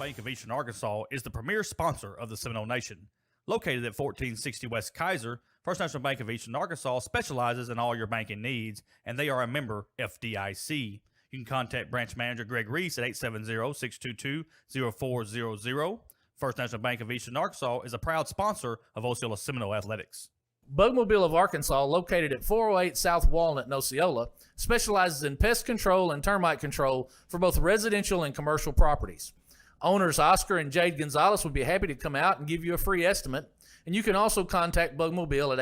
Bank of Eastern Arkansas is the premier sponsor of the Seminole Nation. Located at 1460 West Kaiser, First National Bank of Eastern Arkansas specializes in all your banking needs, and they are a member FDIC. You can contact branch manager Greg Reese at 870-622-0400. First National Bank of Eastern Arkansas is a proud sponsor of Osceola Seminole Athletics. Bugmobile of Arkansas, located at 408 South Walnut in Osceola, specializes in pest control and termite control for both residential and commercial properties. Owners Oscar and Jade Gonzalez would be happy to come out and give you a free estimate, and you can also contact Bugmobile at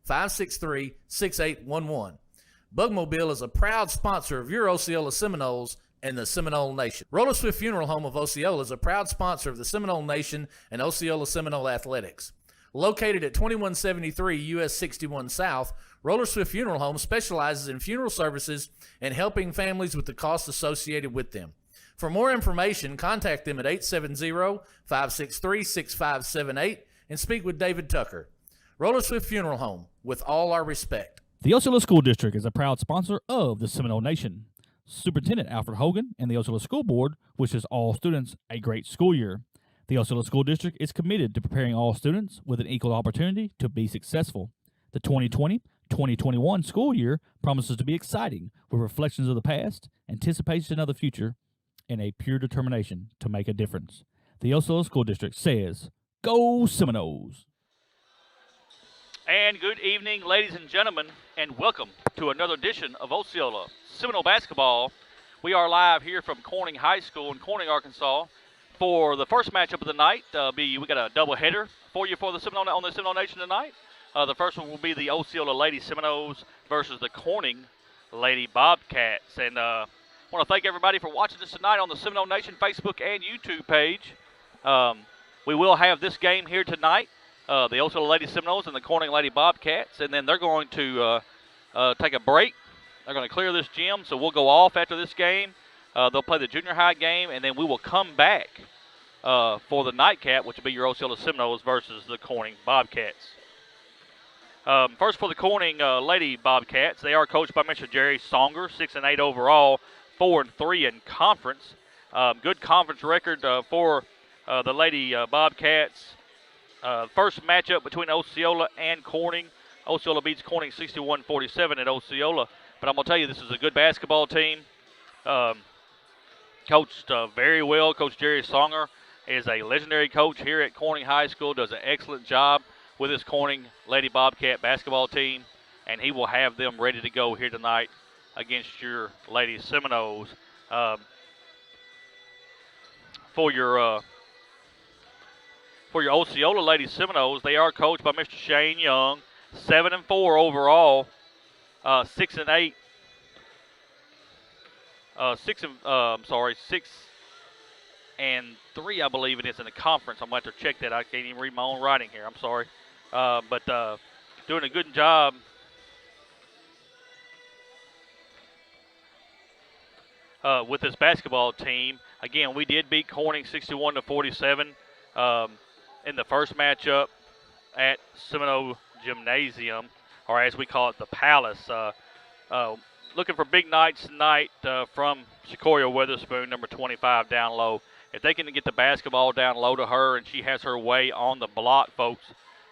870-563-6811. Bugmobile is a proud sponsor of your Osceola Seminoles and the Seminole Nation. Roller Swift Funeral Home of Osceola is a proud sponsor of the Seminole Nation and Osceola Seminole Athletics. Located at 2173 US 61 South, Roller Swift Funeral Home specializes in funeral services and helping families with the costs associated with them. For more information, contact them at 870-563-6578 and speak with David Tucker. Roller Swift Funeral Home, with all our respect. The Osceola School District is a proud sponsor of the Seminole Nation. Superintendent Alfred Hogan and the Osceola School Board wishes all students a great school year. The Osceola School District is committed to preparing all students with an equal opportunity to be successful. The 2020-2021 school year promises to be exciting with reflections of the past, anticipation of the future, and a pure determination to make a difference. The Osceola School District says, Go Seminoles! And good evening, ladies and gentlemen, and welcome to another edition of Osceola Seminole Basketball. We are live here from Corning High School in Corning, Arkansas, for the first matchup of the night. We got a doubleheader for you for the Seminole on the Seminole Nation tonight. The first one will be the Osceola Lady Seminoles versus the Corning Lady Bobcats. And I want to thank everybody for watching us tonight on the Seminole Nation Facebook and YouTube page. We will have this game here tonight, the Osceola Lady Seminoles and the Corning Lady Bobcats, and then they're going to take a break. They're going to clear this gym, so we'll go off after this game. They'll play the junior high game, and then we will come back for the nightcap, which will be your Osceola Seminoles versus the Corning Bobcats. First for the Corning Lady Bobcats, they are coached by Mr. Jerry Songer, 6-8 overall, 4-3 in conference. Good conference record for the Lady Bobcats. First matchup between Osceola and Corning. Osceola beats Corning 61-47 at Osceola. But I'm going to tell you, this is a good basketball team. Coached very well. Coach Jerry Songer is a legendary coach here at Corning High School, does an excellent job with his Corning Lady Bobcat basketball team, and he will have them ready to go here tonight against your Lady Seminoles. For your Osceola Lady Seminoles, they are coached by Mr. Shane Young, 7-4 overall, 6-8. 6-3, I believe it is in the conference. I'm going to have to check that. I can't even read my own writing here. I'm sorry. But doing a good job. With this basketball team. Again, we did beat Corning 61-47 in the first matchup at Seminole Gymnasium, or as we call it, the Palace. Looking for big nights tonight from Sequoia Witherspoon, number 25, down low. If they can get the basketball down low to her and she has her way on the block, folks,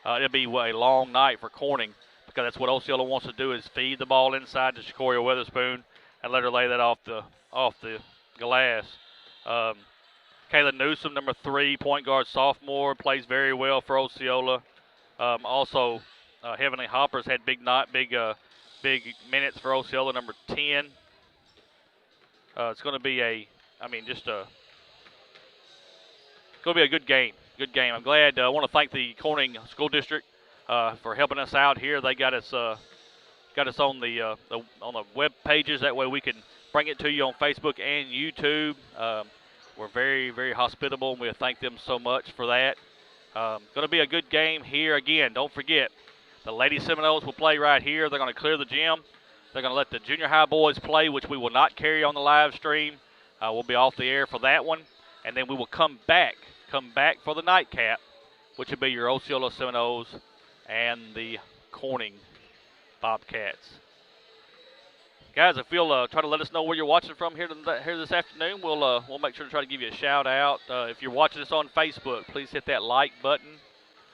it'll be a long night for Corning, because that's what Osceola wants to do, is feed the ball inside to Sequoia Witherspoon and let her lay that off the glass. Kayla Newsom, number 3, point guard, sophomore, plays very well for Osceola. Also, Heavenly Hoppers had big minutes for Osceola, number 10. It's going to be it's going to be a good game. Good game. I'm glad. I want to thank the Corning School District for helping us out here. They got us on the web pages. That way we can bring it to you on Facebook and YouTube. We're very, very hospitable, and we thank them so much for that. Going to be a good game here. Again, don't forget, the Lady Seminoles will play right here. They're going to clear the gym. They're going to let the junior high boys play, which we will not carry on the live stream. We'll be off the air for that one. And then we will come back for the nightcap, which will be your Osceola Seminoles and the Corning Bobcats. Guys, if you'll try to let us know where you're watching from here this afternoon, we'll make sure to try to give you a shout out. If you're watching us on Facebook, please hit that like button,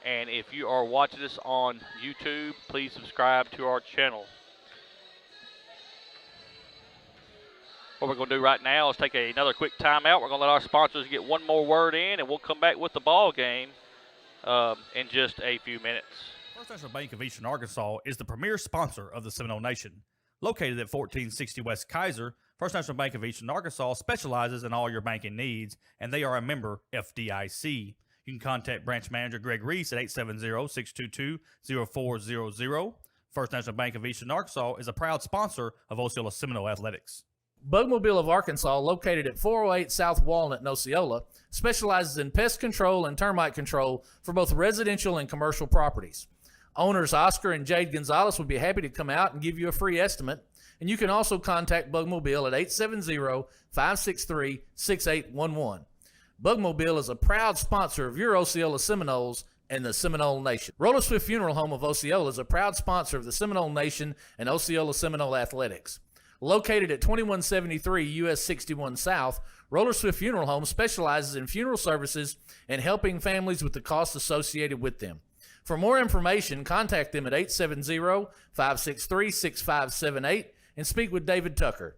and if you are watching us on YouTube, please subscribe to our channel. What we're going to do right now is take another quick timeout. We're going to let our sponsors get one more word in, and we'll come back with the ball game in just a few minutes. First National Bank of Eastern Arkansas is the premier sponsor of the Seminole Nation. Located at 1460 West Kaiser, First National Bank of Eastern Arkansas specializes in all your banking needs, and they are a member FDIC. You can contact Branch Manager Greg Reese at 870-622-0400. First National Bank of Eastern Arkansas is a proud sponsor of Osceola Seminole Athletics. Bugmobile of Arkansas, located at 408 South Walnut in Osceola, specializes in pest control and termite control for both residential and commercial properties. Owners Oscar and Jade Gonzalez would be happy to come out and give you a free estimate, and you can also contact Bugmobile at 870-563-6811. Bugmobile is a proud sponsor of your Osceola Seminoles and the Seminole Nation. Roller Swift Funeral Home of Osceola is a proud sponsor of the Seminole Nation and Osceola Seminole Athletics. Located at 2173 US 61 South, Roller Swift Funeral Home specializes in funeral services and helping families with the costs associated with them. For more information, contact them at 870-563-6578 and speak with David Tucker.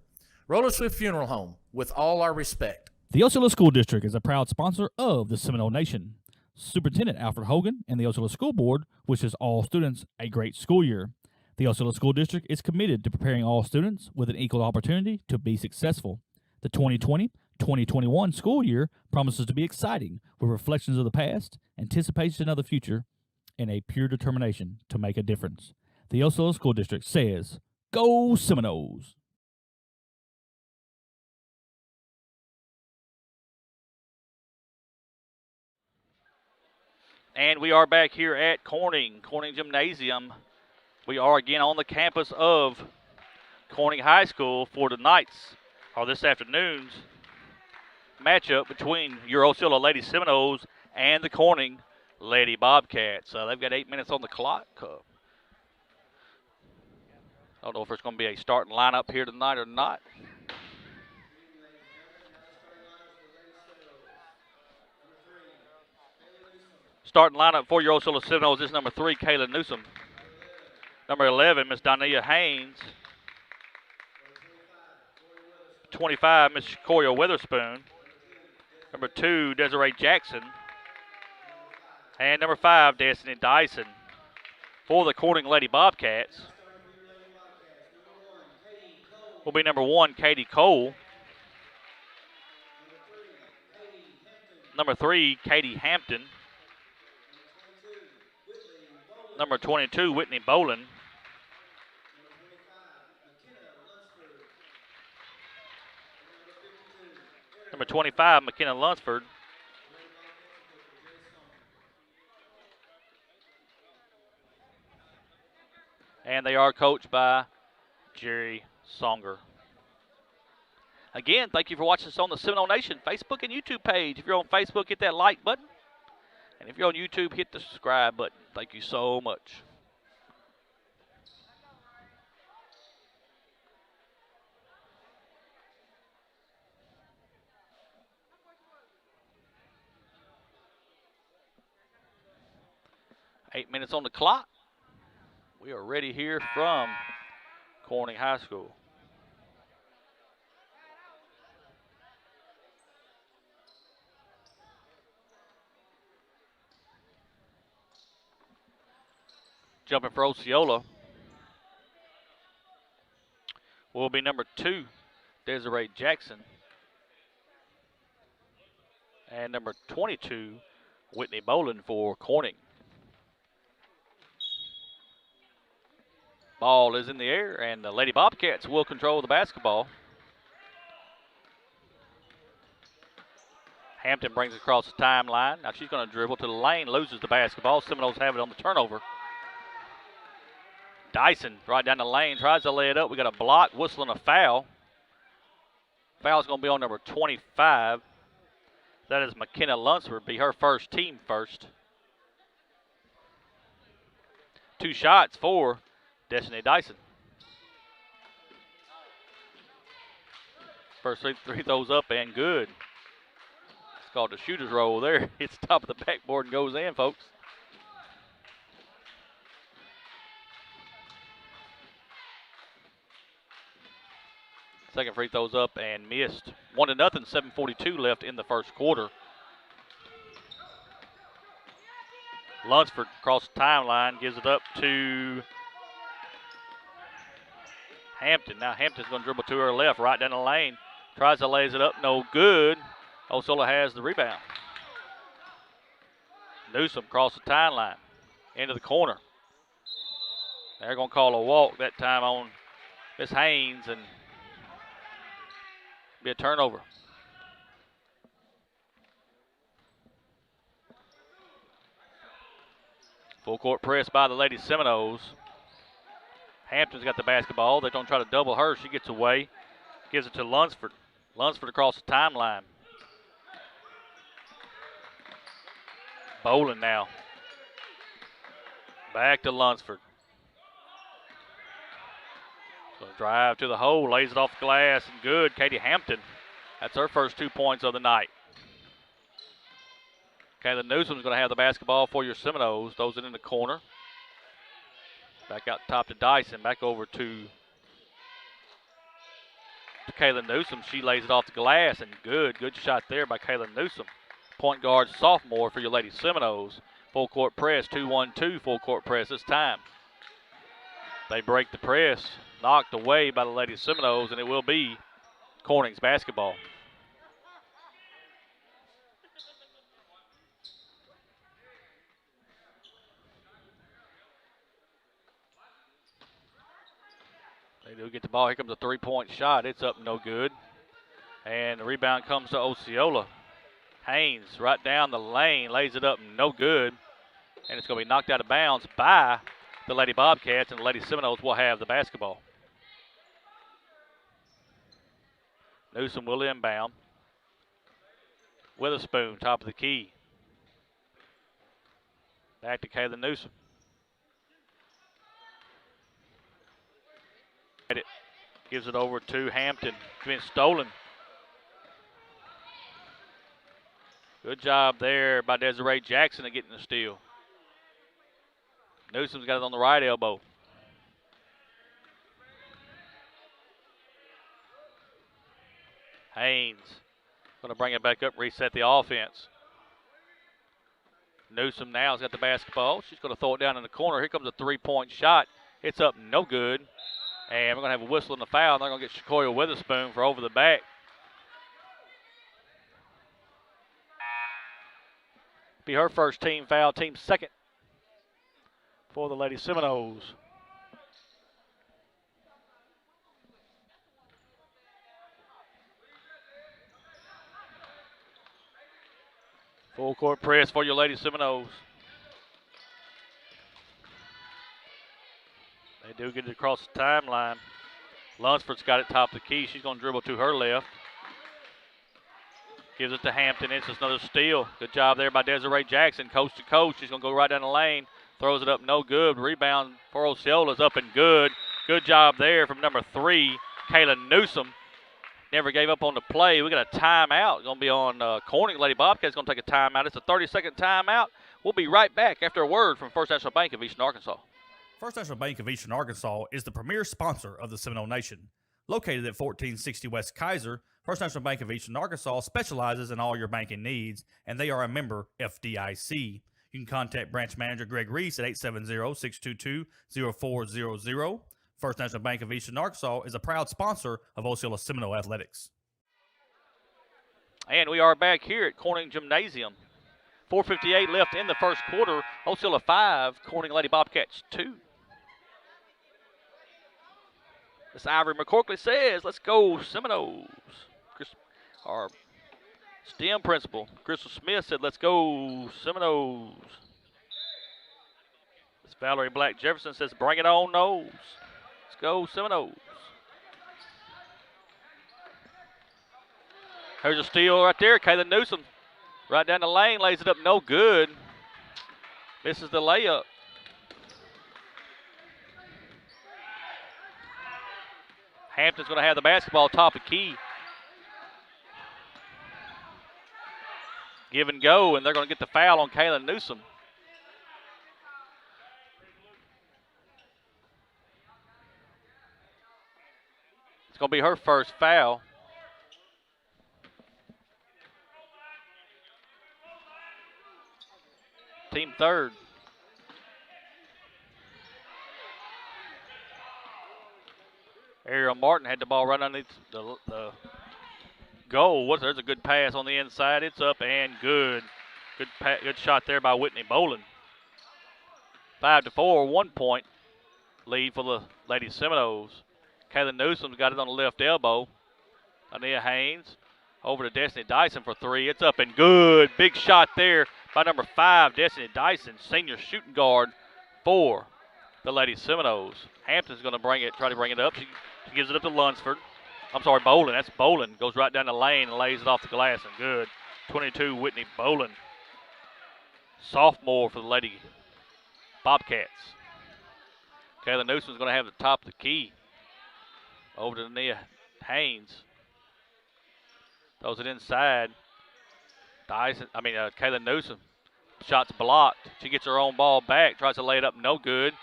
Roller Swift Funeral Home, with all our respect. The Osceola School District is a proud sponsor of the Seminole Nation. Superintendent Alfred Hogan and the Osceola School Board wishes all students a great school year. The Osceola School District is committed to preparing all students with an equal opportunity to be successful. The 2020-2021 school year promises to be exciting with reflections of the past, anticipation of the future, and a pure determination to make a difference. The Osceola School District says, Go Seminoles! And we are back here at Corning Gymnasium. We are again on the campus of Corning High School for this afternoon's matchup between your Osceola Lady Seminoles and the Corning Lady Bobcats. They've got 8 minutes on the clock. I don't know if there's going to be a starting lineup here tonight or not. Starting lineup for your Osceola Seminoles is number 3, Kayla Newsom. Number 11, Miss Donia Haynes. 25, Miss Coria Witherspoon. Number 2, Desiree Jackson. And number 5, Destiny Dyson. For the Corning Lady Bobcats will be number 1, Katie Cole. Number 3, Katie Hampton. Number 22, Whitney Boland. Number 25, McKenna Lunsford. And they are coached by Jerry Songer. Again, thank you for watching us on the Seminole Nation Facebook and YouTube page. If you're on Facebook, hit that like button. And if you're on YouTube, hit the subscribe button. Thank you so much. Eight minutes on the clock. We are ready here from Corning High School. Jumping for Osceola will be number 2, Desiree Jackson. And number 22, Whitney Boland for Corning. Ball is in the air, and the Lady Bobcats will control the basketball. Hampton brings it across the timeline. Now she's going to dribble to the lane, loses the basketball. Seminoles have it on the turnover. Dyson right down the lane, tries to lay it up. We got a block, whistling a foul. Foul's going to be on number 25. That is McKenna Lunsford, be her first, team first. 2 shots for Destiny Dyson. First three throws up and good. It's called the shooter's roll there. Hits the top of the backboard and goes in, folks. Second free throws up and missed. 1-0, 7:42 left in the first quarter. Lunsford across the timeline, gives it up to Hampton. Now Hampton's going to dribble to her left, right down the lane. Tries to lays it up, no good. Osceola has the rebound. Newsom across the timeline, into the corner. They're going to call a walk that time on Miss Haynes and be a turnover. Full court press by the Lady Seminoles. Hampton's got the basketball. They're going to try to double her. She gets away. Gives it to Lunsford. Lunsford across the timeline. Bowling now. Back to Lunsford. So drive to the hole. Lays it off the glass and good. Katie Hampton. That's her first 2 points of the night. Kayla Newsom's going to have the basketball for your Seminoles. Throws it in the corner. Back out top to Dyson. Back over to Kayla Newsom. She lays it off the glass and good. Good shot there by Kayla Newsom. Point guard sophomore for your Lady Seminoles. Full court press. 2-1-2 full court press this time. They break the press. Knocked away by the Lady Seminoles, and it will be Corning's basketball. They do get the ball. Here comes a three-point shot. It's up, no good. And the rebound comes to Osceola. Haynes right down the lane, lays it up, no good. And it's going to be knocked out of bounds by the Lady Bobcats, and the Lady Seminoles will have the basketball. Newsom will inbound. Witherspoon, top of the key. Back to Kayla Newsom. Gives it over to Hampton. Been stolen. Good job there by Desiree Jackson of getting the steal. Newsom's got it on the right elbow. Haynes going to bring it back up, reset the offense. Newsom now has got the basketball. She's going to throw it down in the corner. Here comes a three-point shot. It's up, no good. And we're going to have a whistle and a foul. And they're going to get Shakoya Witherspoon for over the back. Be her first team foul, team second for the Lady Seminoles. Full court press for your Lady Seminoles. They do get it across the timeline. Lunsford's got it top of the key. She's going to dribble to her left. Gives it to Hampton. It's just another steal. Good job there by Desiree Jackson. Coast to coast. She's going to go right down the lane. Throws it up, no good. Rebound for Osceola's up and good. Good job there from number 3, Kayla Newsom. Never gave up on the play. We got a timeout. It's going to be on Corning. Lady Bobcats going to take a timeout. It's a 30-second timeout. We'll be right back after a word from First National Bank of Eastern Arkansas. First National Bank of Eastern Arkansas is the premier sponsor of the Seminole Nation. Located at 1460 West Kaiser, First National Bank of Eastern Arkansas specializes in all your banking needs, and they are a member FDIC. You can contact branch manager Greg Reese at 870-622-0400. First National Bank of Eastern Arkansas is a proud sponsor of Osceola Seminole Athletics. And we are back here at Corning Gymnasium. 4:58 left in the first quarter. Osceola 5, Corning Lady Bobcats 2. Miss Ivory McCorkley says, let's go Seminoles. Our STEM principal, Crystal Smith, said, let's go Seminoles. Miss Valerie Black Jefferson says, bring it on, Nose. Let's go Seminoles. Here's a steal right there. Kayla Newsom right down the lane, lays it up, no good. Misses the layup. Hampton's going to have the basketball top of key. Give and go, and they're going to get the foul on Kaylin Newsom. It's going to be her first foul. Team third. Ariel Martin had the ball right underneath the goal. There's a good pass on the inside. It's up and good. Good shot there by Whitney Boland. 5-4, 1 point lead for the Lady Seminoles. Kaylin Newsom's got it on the left elbow. Ania Haynes over to Destiny Dyson for three. It's up and good. Big shot there by number 5, Destiny Dyson, senior shooting guard for the Lady Seminoles. Hampton's going to try to bring it up. She gives it up to Lunsford. I'm sorry, Boland. That's Boland. Goes right down the lane and lays it off the glass and good. 22, Whitney Boland. Sophomore for the Lady Bobcats. Kaylin Newsom's going to have the top of the key. Over to Nia Haynes. Throws it inside. Kaylin Newsom. Shot's blocked. She gets her own ball back. Tries to lay it up. No good.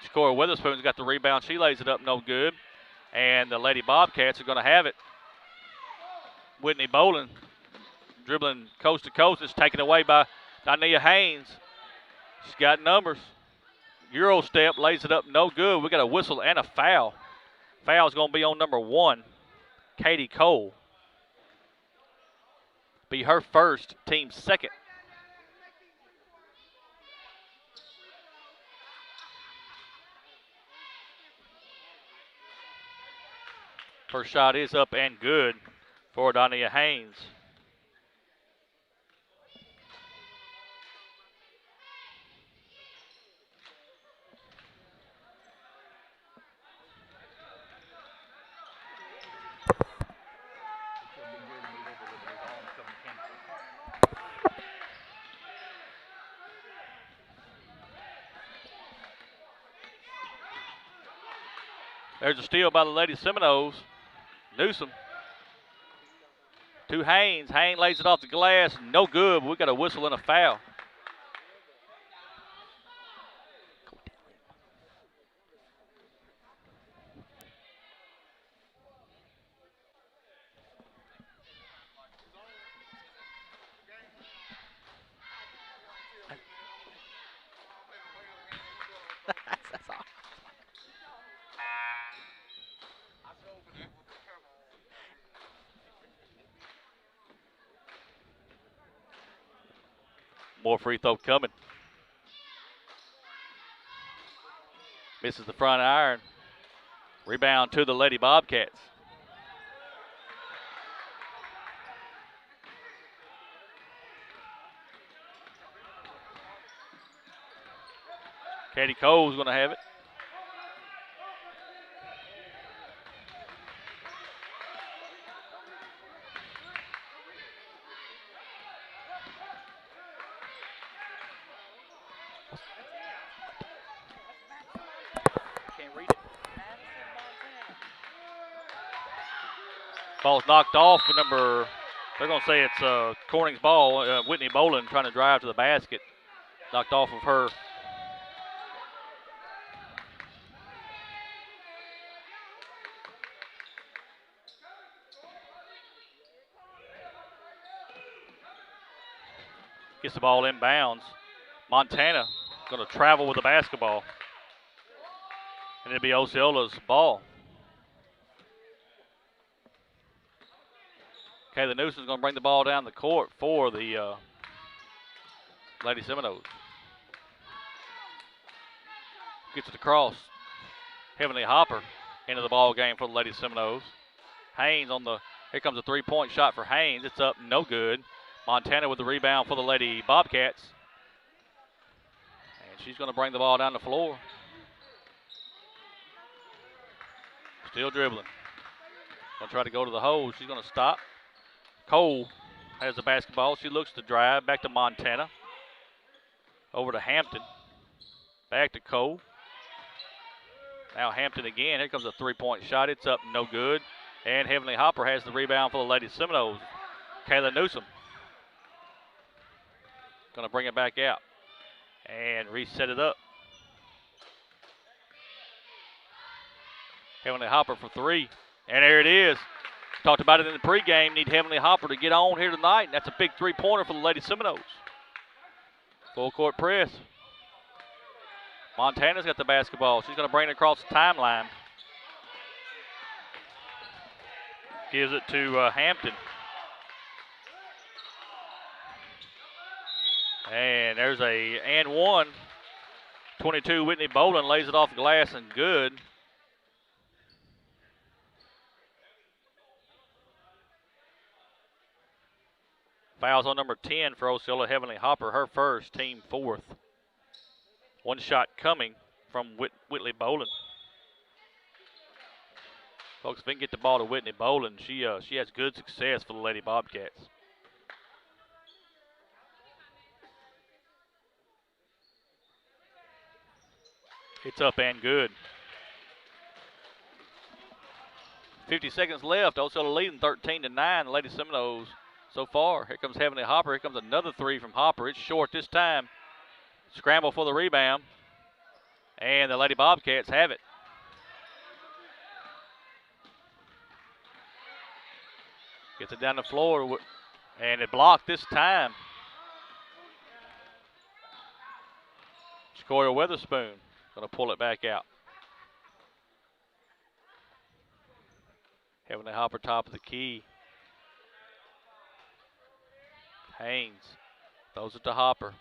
Shakora Witherspoon's got the rebound. She lays it up. No good. And the Lady Bobcats are going to have it. Whitney Boland dribbling coast to coast. It's taken away by Nia Haynes. She's got numbers. Euro step, lays it up. No good. We got a whistle and a foul. Foul's going to be on number 1, Katie Cole. Be her first, team second. First shot is up and good for Dania Haynes. There's a steal by the Lady Seminoles. Newsom to Haynes. Haynes lays it off the glass. No good, but we got a whistle and a foul. More free throw coming. Misses the front iron. Rebound to the Lady Bobcats. Katie Cole's going to have it. Ball's knocked off for they're going to say it's Corning's ball. Whitney Boland trying to drive to the basket. Knocked off of her. Gets the ball inbounds. Montana going to travel with the basketball. And it'll be Osceola's ball. Kaylin Newsom's going to bring the ball down the court for the Lady Seminoles. Gets it across. Heavenly Hopper into the ball game for the Lady Seminoles. Haynes here comes a three-point shot for Haynes. It's up, no good. Montana with the rebound for the Lady Bobcats. And she's going to bring the ball down the floor. Still dribbling. Going to try to go to the hole. She's going to stop. Cole has the basketball. She looks to drive. Back to Montana. Over to Hampton. Back to Cole. Now Hampton again. Here comes a three-point shot. It's up, no good. And Heavenly Hopper has the rebound for the Lady Seminoles. Kaylin Newsom. Going to bring it back out and reset it up. Heavenly Hopper for 3. And there it is. Talked about it in the pregame. Need Heavenly Hopper to get on here tonight. And that's a big three-pointer for the Lady Seminoles. Full court press. Montana's got the basketball. She's going to bring it across the timeline. Gives it to Hampton. And there's a and one. 22, Whitney Boland lays it off the glass and good. Fouls on number 10 for Osceola, Heavenly Hopper, her first, team 4th. One shot coming from Whitley Boland. Folks, if we can get the ball to Whitney Boland, she has good success for the Lady Bobcats. It's up and good. 50 seconds left. Osceola leading 13-9. The Lady Seminoles so far. Here comes Heavenly Hopper. Here comes another 3 from Hopper. It's short this time. Scramble for the rebound. And the Lady Bobcats have it. Gets it down the floor. And it blocked this time. Scorer Witherspoon going to pull it back out. Heavenly Hopper top of the key. Haynes throws it to Hopper.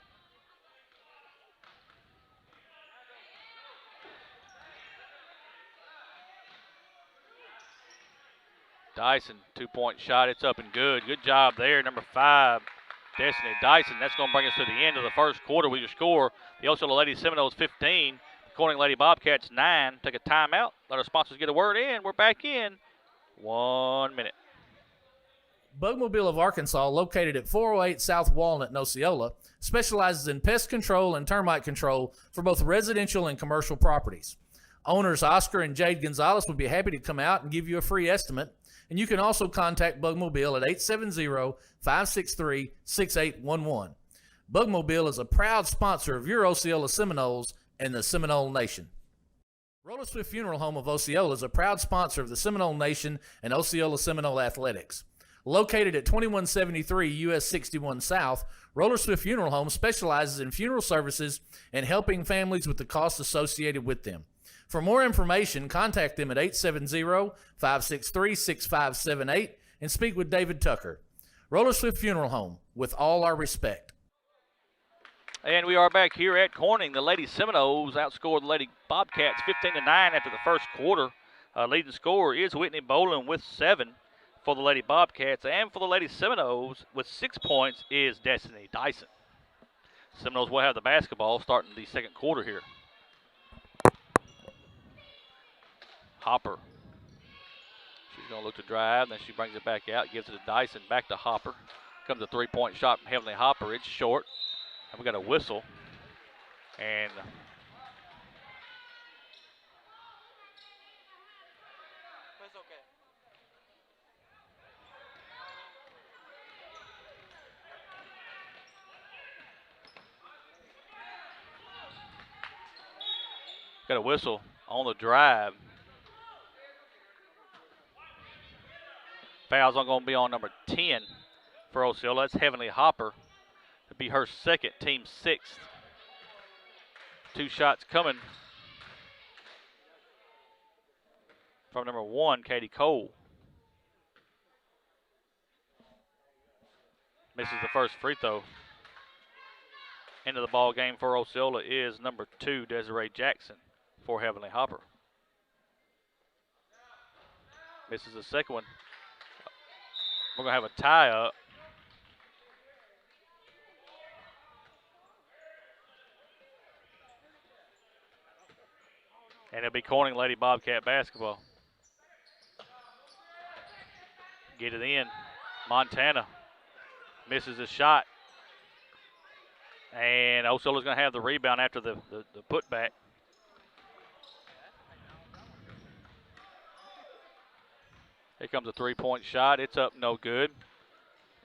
Dyson, 2-point shot. It's up and good. Good job there. Number 5, Destiny Dyson. That's going to bring us to the end of the first quarter. We just score the Osceola Lady Seminoles 15. The Corning Lady Bobcats 9. Take a timeout. Let our sponsors get a word in. We're back in 1 minute. Bugmobile of Arkansas, located at 408 South Walnut in Osceola, specializes in pest control and termite control for both residential and commercial properties. Owners Oscar and Jade Gonzalez would be happy to come out and give you a free estimate, and you can also contact Bugmobile at 870-563-6811. Bugmobile is a proud sponsor of your Osceola Seminoles and the Seminole Nation. Roller Swift Funeral Home of Osceola is a proud sponsor of the Seminole Nation and Osceola Seminole Athletics. Located at 2173 US 61 South, Roller Swift Funeral Home specializes in funeral services and helping families with the costs associated with them. For more information, contact them at 870-563-6578 and speak with David Tucker. Roller Swift Funeral Home, with all our respect. And we are back here at Corning. The Lady Seminoles outscored the Lady Bobcats 15-9 after the first quarter. Leading scorer is Whitney Boland with 7 for the Lady Bobcats, and for the Lady Seminoles with 6 points is Destiny Dyson. Seminoles will have the basketball starting the second quarter here. Hopper. She's going to look to drive, then she brings it back out, gives it to Dyson, back to Hopper. Comes a 3-point shot from Heavenly Hopper. It's short. And we got a whistle. And It's okay. got a whistle on the drive. Foul's going to be on number 10 for Osceola. That's Heavenly Hopper. It'll be her second, team 6th. 2 shots coming from number 1, Katie Cole. Misses the first free throw. Into the ball game for Osceola is number 2, Desiree Jackson for Heavenly Hopper. Misses the second one. We're going to have a tie up. And it'll be Corning Lady Bobcat basketball. Get it in. Montana misses a shot. And Osceola's going to have the rebound after the putback. Here comes a 3-point shot. It's up, no good.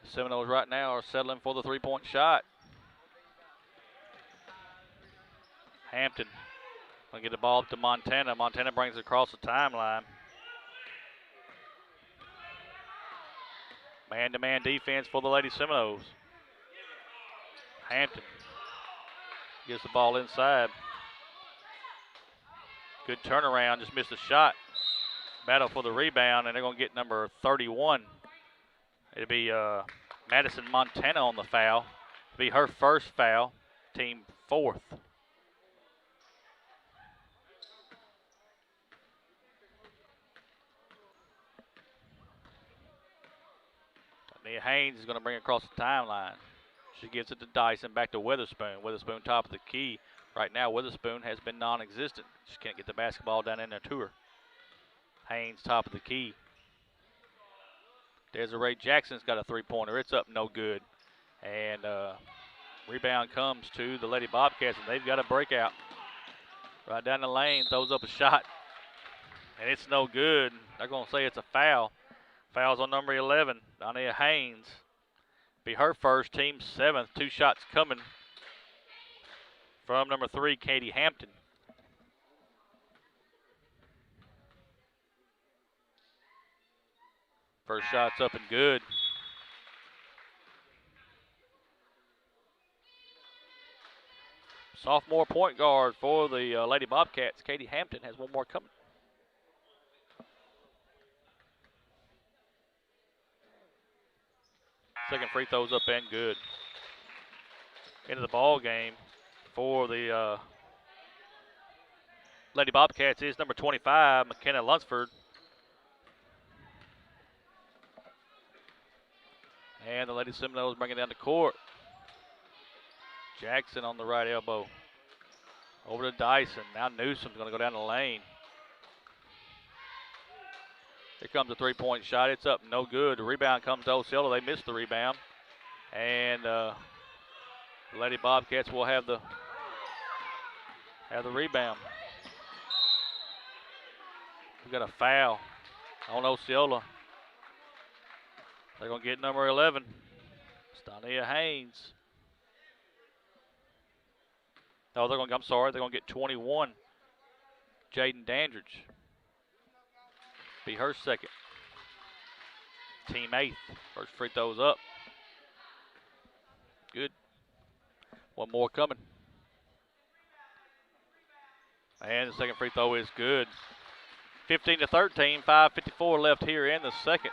The Seminoles right now are settling for the 3-point shot. Hampton will get the ball up to Montana. Montana brings it across the timeline. Man-to-man defense for the Lady Seminoles. Hampton gets the ball inside. Good turnaround, just missed a shot. Battle for the rebound, and they're going to get number 31. It'll be Madison Montana on the foul. It'll be her first foul, team fourth. Nia Haynes is going to bring it across the timeline. She gives it to Dyson, back to Witherspoon. Witherspoon top of the key. Right now, Witherspoon has been non-existent. She can't get the basketball down in there to her. Haynes top of the key. Desiree Jackson's got a three-pointer. It's up, no good. And rebound comes to the Lady Bobcats, and they've got a breakout. Right down the lane, throws up a shot, and it's no good. They're going to say it's a foul. Foul's on number 11, Dania Haynes. Be her first, team seventh. 2 shots coming from number 3, Katie Hampton. First shot's up and good. Sophomore point guard for the Lady Bobcats, Katie Hampton, has one more coming. Second free throw's up and good. Into the ball game for the Lady Bobcats is number 25, McKenna Lunsford. And the Lady Seminoles bring it down the court. Jackson on the right elbow. Over to Dyson. Now Newsom's going to go down the lane. Here comes a three-point shot. It's up, no good. The rebound comes to Osceola. They missed the rebound. And the Lady Bobcats will have the rebound. We got a foul on Osceola. They're going to get number 11, Stania Haynes. No, they're going to get 21, Jaden Dandridge. Be her second. Team 8th. First free throw's up. Good. One more coming. And the second free throw is good. 15-13, 5:54 left here in the second.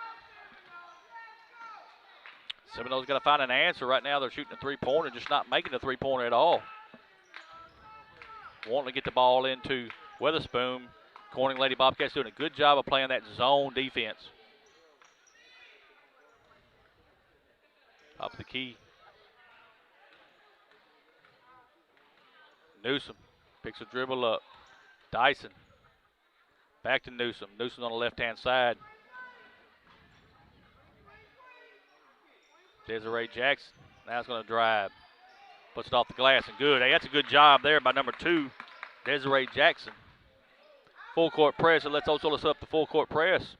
Seminoles got to find an answer. Right now they're shooting a three-pointer, just not making a three-pointer at all. Wanting to get the ball into Witherspoon. Corning Lady Bobcats doing a good job of playing that zone defense. Top of the key. Newsom picks a dribble up. Dyson. Back to Newsom. Newsom's on the left-hand side. Desiree Jackson now is going to drive. Puts it off the glass and good. Hey, that's a good job there by number 2, Desiree Jackson. Full court press. It lets Osceola up the full court press.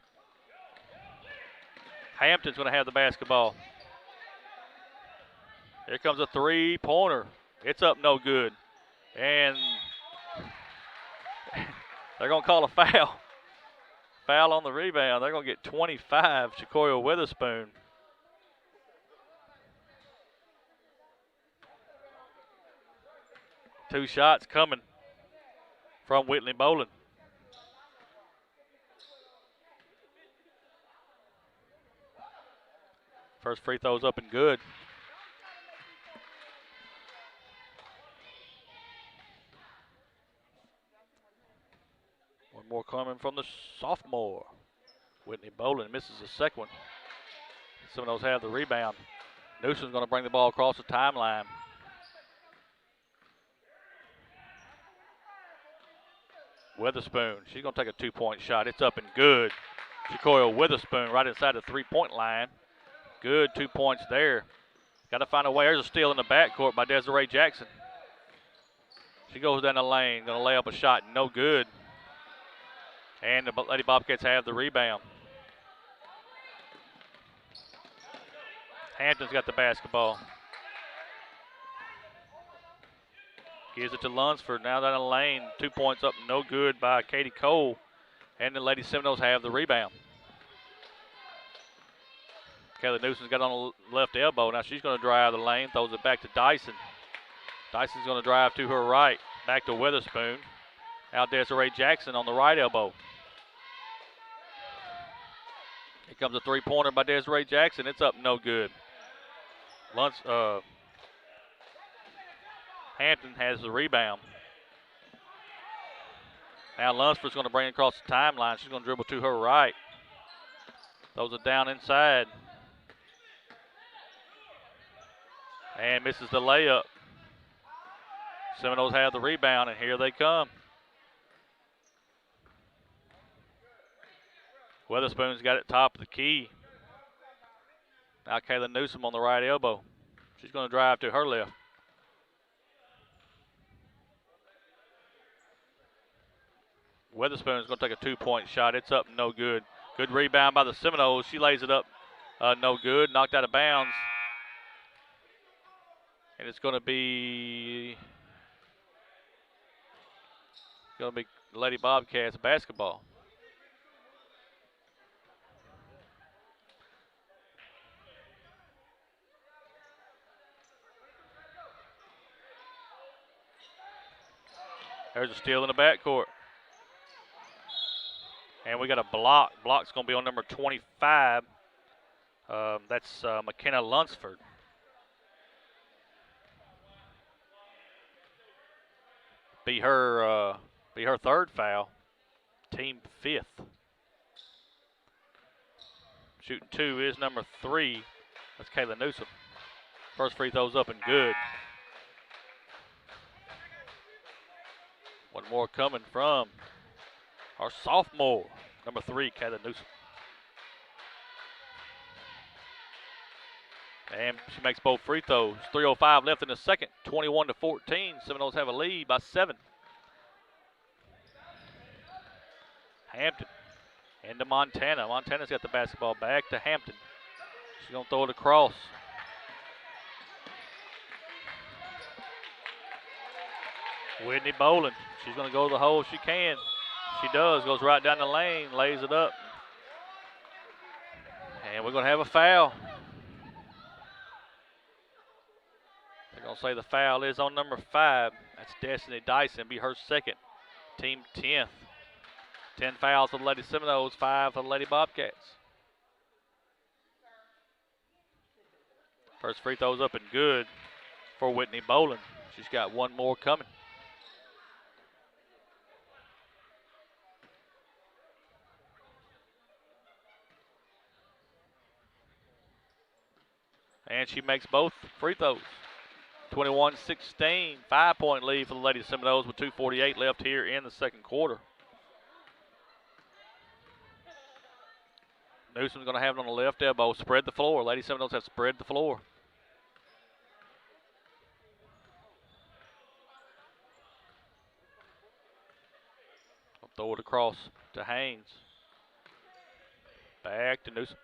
Hampton's going to have the basketball. Here comes a three-pointer. It's up, no good. And they're going to call a foul. Foul on the rebound. They're going to get 25, Shakoria Witherspoon. Two shots coming from Whitney Boland. First free throw's up and good. One more coming from the sophomore. Whitney Boland misses the second one. Seminoles have the rebound. Newsom's going to bring the ball across the timeline. Witherspoon, she's going to take a two-point shot. It's up and good. Shakoria Witherspoon right inside the three-point line. Good 2 points there. Got to find a way. There's a steal in the backcourt by Desiree Jackson. She goes down the lane, going to lay up a shot. No good. And the Lady Bobcats have the rebound. Hampton's got the basketball. Gives it to Lunsford. Now down the lane. 2 points up, no good by Katie Cole. And the Lady Seminoles have the rebound. Kayla Newsom's got on the left elbow. Now she's going to drive the lane. Throws it back to Dyson. Dyson's going to drive to her right. Back to Witherspoon. Out Desiree Jackson on the right elbow. Here comes a three-pointer by Desiree Jackson. It's up, no good. Hampton has the rebound. Now Lunsford's going to bring it across the timeline. She's going to dribble to her right. Throws it down inside. And misses the layup. Seminoles have the rebound, and here they come. Weatherspoon's got it top of the key. Now Kayla Newsom on the right elbow. She's going to drive to her left. Weatherspoon's going to take a two-point shot. It's up, no good. Good rebound by the Seminoles. She lays it up, no good. Knocked out of bounds. And it's going to be Lady Bobcats basketball. There's a steal in the backcourt. And we got a block. Block's going to be on number 25. That's McKenna Lunsford. Be her third foul. Team fifth. Shooting two is number 3. That's Kayla Newsom. First free throw's up and good. One more coming from our sophomore, number 3, Kayla Newsom. And she makes both free throws. 3:05 left in the second. 21-14. Seminoles have a lead by 7. Hampton into Montana. Montana's got the basketball back to Hampton. She's going to throw it across. Whitney Boland. She's going to go to the hole if she can. She does. Goes right down the lane. Lays it up. And we're going to have a foul. They're going to say the foul is on number 5. That's Destiny Dyson. Be her second. Team 10th. 10 fouls for the Lady Seminoles. 5 for the Lady Bobcats. First free throw's up and good for Whitney Boland. She's got one more coming. And she makes both free throws. 21-16, 5-point lead for the Lady Seminoles with 2:48 left here in the second quarter. Newsom's going to have it on the left elbow. Spread the floor. Lady Seminoles have spread the floor. I'll throw it across to Haynes. Back to Newsom.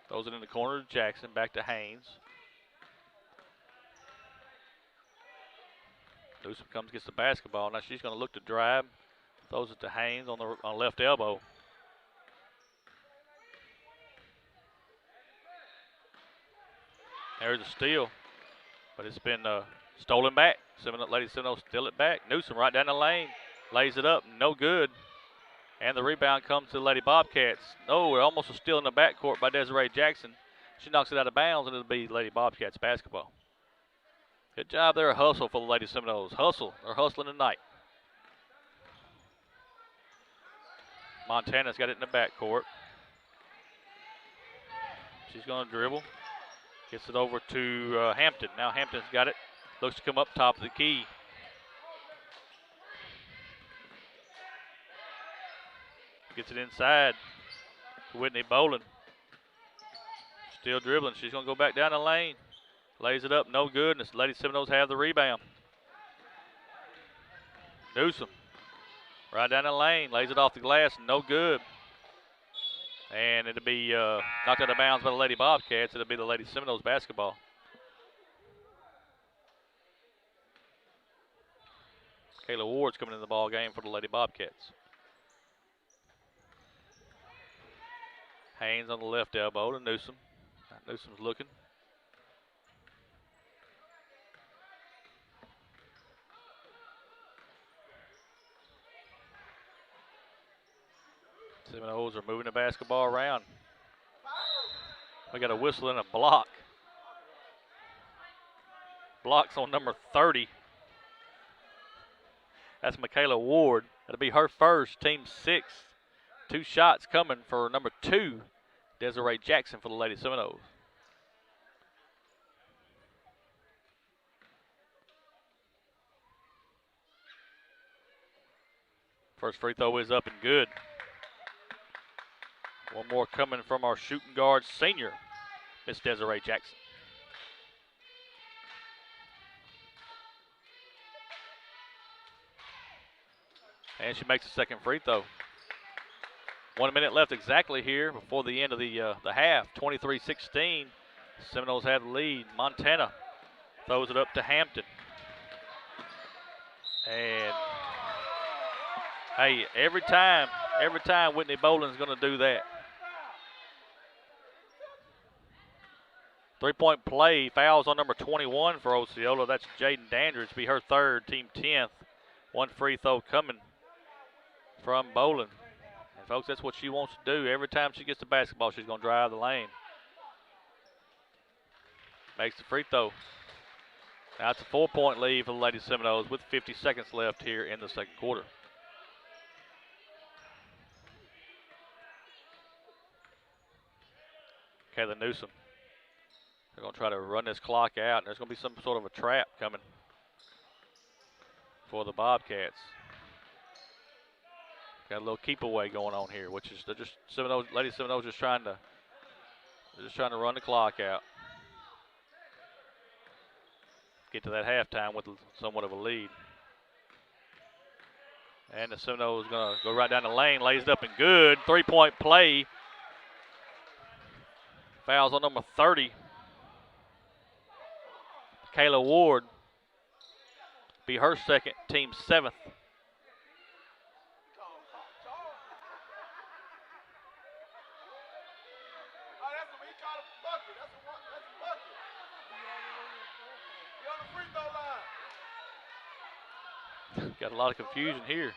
Throws it in the corner to Jackson. Back to Haynes. Newsom comes, gets the basketball. Now she's going to look to drive. Throws it to Haynes on the left elbow. There's a steal, but it's been stolen back. Lady Seminoles steal it back. Newsom right down the lane. Lays it up. No good. And the rebound comes to the Lady Bobcats. Oh, we're almost a steal in the backcourt by Desiree Jackson. She knocks it out of bounds, and it'll be Lady Bobcats basketball. Good job there, a hustle for the Lady Seminoles. Hustle. They're hustling tonight. Montana's got it in the backcourt. She's going to dribble. Gets it over to Hampton. Now Hampton's got it. Looks to come up top of the key. Gets it inside to Whitney Boland. Still dribbling. She's going to go back down the lane. Lays it up. No good. And the Lady Seminoles have the rebound. Newsom. Right down the lane. Lays it off the glass. No good. And it'll be knocked out of bounds by the Lady Bobcats. It'll be the Lady Seminoles basketball. Kayla Ward's coming in the ball game for the Lady Bobcats. Haynes on the left elbow to Newsom. Newsom's looking. Seminoles are moving the basketball around. We got a whistle and a block. Blocks on number 30. That's Michaela Ward. That'll be her first, team 6. 2 shots coming for number 2, Desiree Jackson for the Lady Seminoles. First free throw is up and good. One more coming from our shooting guard senior, Miss Desiree Jackson. And she makes the second free throw. 1 minute left exactly here before the end of the half. 23-16. Seminoles have the lead. Montana throws it up to Hampton. And hey, every time Whitney Boland's going to do that. 3-point play. Fouls on number 21 for Osceola. That's Jaden Dandridge. Be her third, team 10th. 1 free throw coming from Boland. And folks, that's what she wants to do. Every time she gets the basketball, she's going to drive the lane. Makes the free throw. Now it's a 4-point lead for the Lady Seminoles with 50 seconds left here in the second quarter. Kayla Newsom. They're going to try to run this clock out, and there's going to be some sort of a trap coming for the Bobcats. Got a little keep away going on here, which is they're just Lady Seminoles just trying to run the clock out. Get to that halftime with somewhat of a lead. And the Seminoles is going to go right down the lane, lays it up and good. 3-point play. Fouls on number 30. Kayla Ward. Be her second, team 7th. Got a lot of confusion here.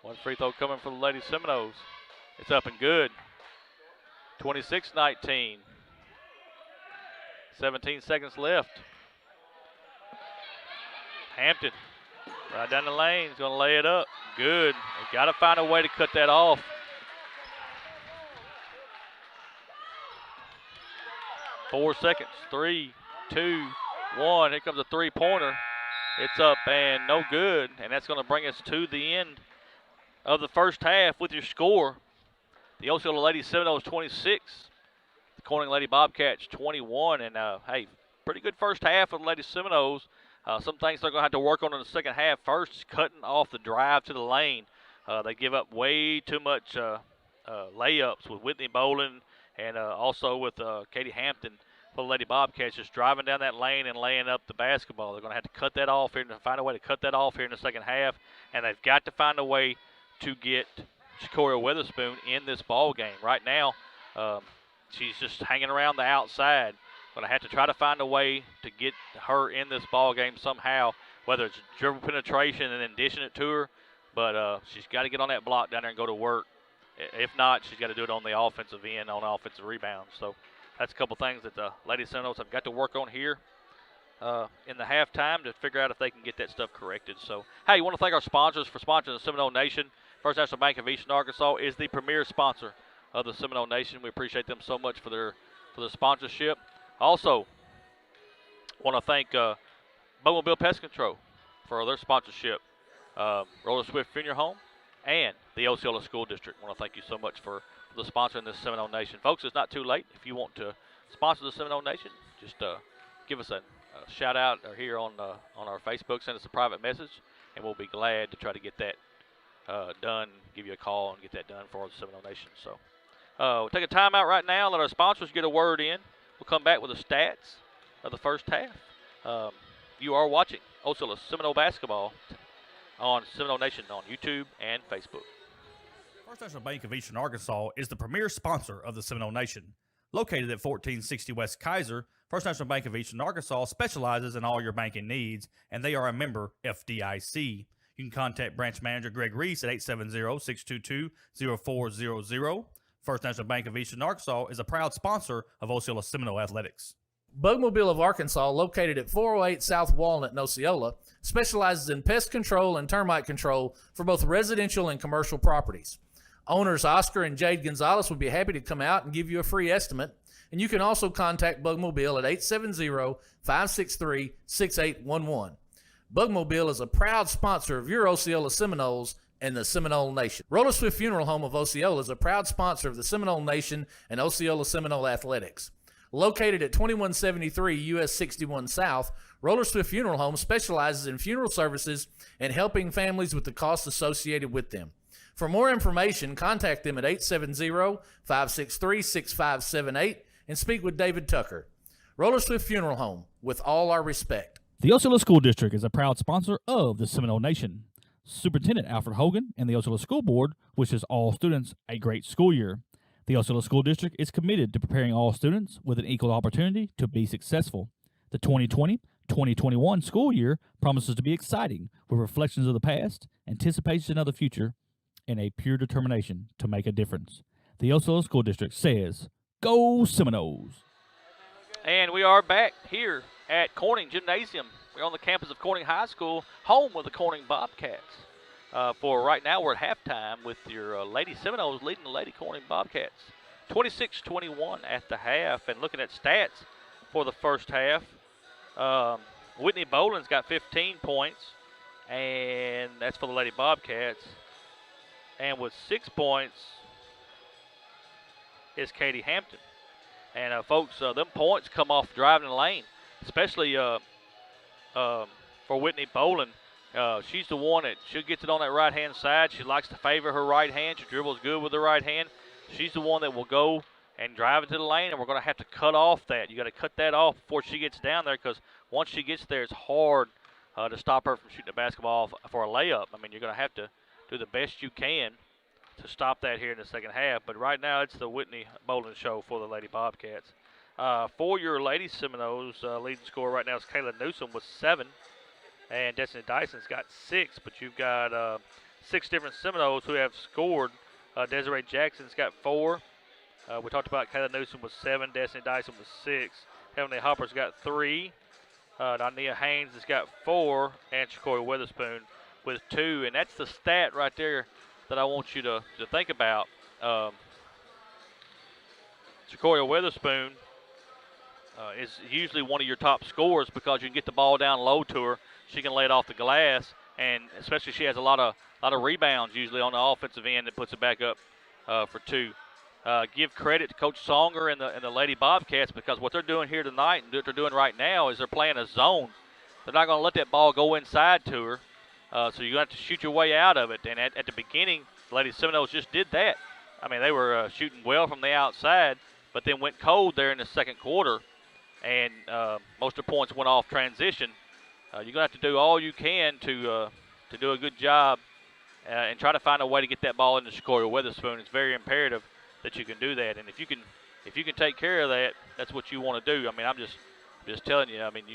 One free throw coming for the Lady Seminoles. It's up and good. 26-19. 17 seconds left. Hampton right down the lane. He's going to lay it up. Good. They've got to find a way to cut that off. Four seconds. 3, 2, 1. Here comes a three-pointer. It's up and no good. And that's going to bring us to the end of the first half with your score. The Osceola Lady Seminoles 26. The Corning Lady Bobcats 21. And, hey, pretty good first half for the Lady Seminoles. Some things they're going to have to work on in the second half. First is cutting off the drive to the lane. They give up way too much layups with Whitney Boland and also with Katie Hampton for the Lady Bobcats, just driving down that lane and laying up the basketball. They're going to have to cut that off here and find a way to cut that off here in the second half. And they've got to find a way to get Shakoria Witherspoon in this ball game. Right now, she's just hanging around the outside. Going to have to try to find a way to get her in this ball game somehow, whether it's dribble penetration and then dishing it to her. But she's got to get on that block down there and go to work. If not, she's got to do it on the offensive end, on offensive rebounds. So that's a couple things that the Lady Seminoles have got to work on here in the halftime to figure out if they can get that stuff corrected. So, hey, you want to thank our sponsors for sponsoring the Seminole Nation. First National Bank of Eastern Arkansas is the premier sponsor of the Seminole Nation. We appreciate them so much for their sponsorship. Also, want to thank Bowmobile Pest Control for their sponsorship, Roller Swift Funeral Home, and the Osceola School District. Want to thank you so much for the sponsoring this Seminole Nation. Folks, it's not too late. If you want to sponsor the Seminole Nation, just give us a shout out or here on our Facebook. Send us a private message, and we'll be glad to try to get that done, give you a call and get that done for the Seminole Nation. So we'll take a timeout right now, let our sponsors get a word in. We'll come back with the stats of the first half. You are watching Osceola Seminole basketball on Seminole Nation on YouTube and Facebook. First National Bank of Eastern Arkansas is the premier sponsor of the Seminole Nation. Located at 1460 West Kaiser, First National Bank of Eastern Arkansas specializes in all your banking needs, and they are a member FDIC. You can contact Branch Manager Greg Reese at 870-622-0400. First National Bank of Eastern Arkansas is a proud sponsor of Osceola Seminole Athletics. Bugmobile of Arkansas, located at 408 South Walnut in Osceola, specializes in pest control and termite control for both residential and commercial properties. Owners Oscar and Jade Gonzalez would be happy to come out and give you a free estimate, and you can also contact Bugmobile at 870-563-6811. Bugmobile is a proud sponsor of your Osceola Seminoles and the Seminole Nation. Roller Swift Funeral Home of Osceola is a proud sponsor of the Seminole Nation and Osceola Seminole Athletics. Located at 2173 US 61 South, Roller Swift Funeral Home specializes in funeral services and helping families with the costs associated with them. For more information, contact them at 870-563-6578 and speak with David Tucker. Roller Swift Funeral Home, with all our respect. The Osceola School District is a proud sponsor of the Seminole Nation. Superintendent Alfred Hogan and the Osceola School Board wishes all students a great school year. The Osceola School District is committed to preparing all students with an equal opportunity to be successful. The 2020-2021 school year promises to be exciting with reflections of the past, anticipation of the future, and a pure determination to make a difference. The Osceola School District says, Go Seminoles! And we are back here at Corning Gymnasium. We're on the campus of Corning High School, home of the Corning Bobcats. For right now, we're at halftime with your Lady Seminoles leading the Lady Corning Bobcats. 26-21 at the half. And looking at stats for the first half, Whitney Boland's got 15 points, and that's for the Lady Bobcats. And with 6 points is Katie Hampton. And folks, them points come off driving the lane, especially for Whitney Boland. She's the one that she gets it on that right-hand side. She likes to favor her right hand. She dribbles good with her right hand. She's the one that will go and drive it to the lane, and we're going to have to cut off that. You got to cut that off before she gets down there, because once she gets there, it's hard to stop her from shooting the basketball for a layup. I mean, you're going to have to do the best you can to stop that here in the second half. But right now, it's the Whitney Boland show for the Lady Bobcats. For your Lady Seminoles, leading scorer right now is Kayla Newsom with 7. And Destiny Dyson's got 6, but you've got 6 different Seminoles who have scored. Desiree Jackson's got 4. We talked about Kayla Newsom with 7, Destiny Dyson with 6. Heavenly Hopper's got 3. Dania Haynes has got 4, and Shakoria Witherspoon with 2. And that's the stat right there that I want you to think about. Shakoria Witherspoon is usually one of your top scorers because you can get the ball down low to her. She can lay it off the glass, and especially she has a lot of rebounds usually on the offensive end and puts it back up for 2. Give credit to Coach Songer and the Lady Bobcats, because what they're doing here tonight and what they're doing right now is they're playing a zone. They're not going to let that ball go inside to her, so you're going to have to shoot your way out of it. And at the beginning, the Lady Seminoles just did that. I mean, they were shooting well from the outside, but then went cold there in the second quarter, and most of the points went off transition. You're going to have to do all you can to do a good job and try to find a way to get that ball into Shakoria Witherspoon. It's very imperative that you can do that, and if you can take care of that, that's what you want to do. I mean, I'm just telling you. I mean,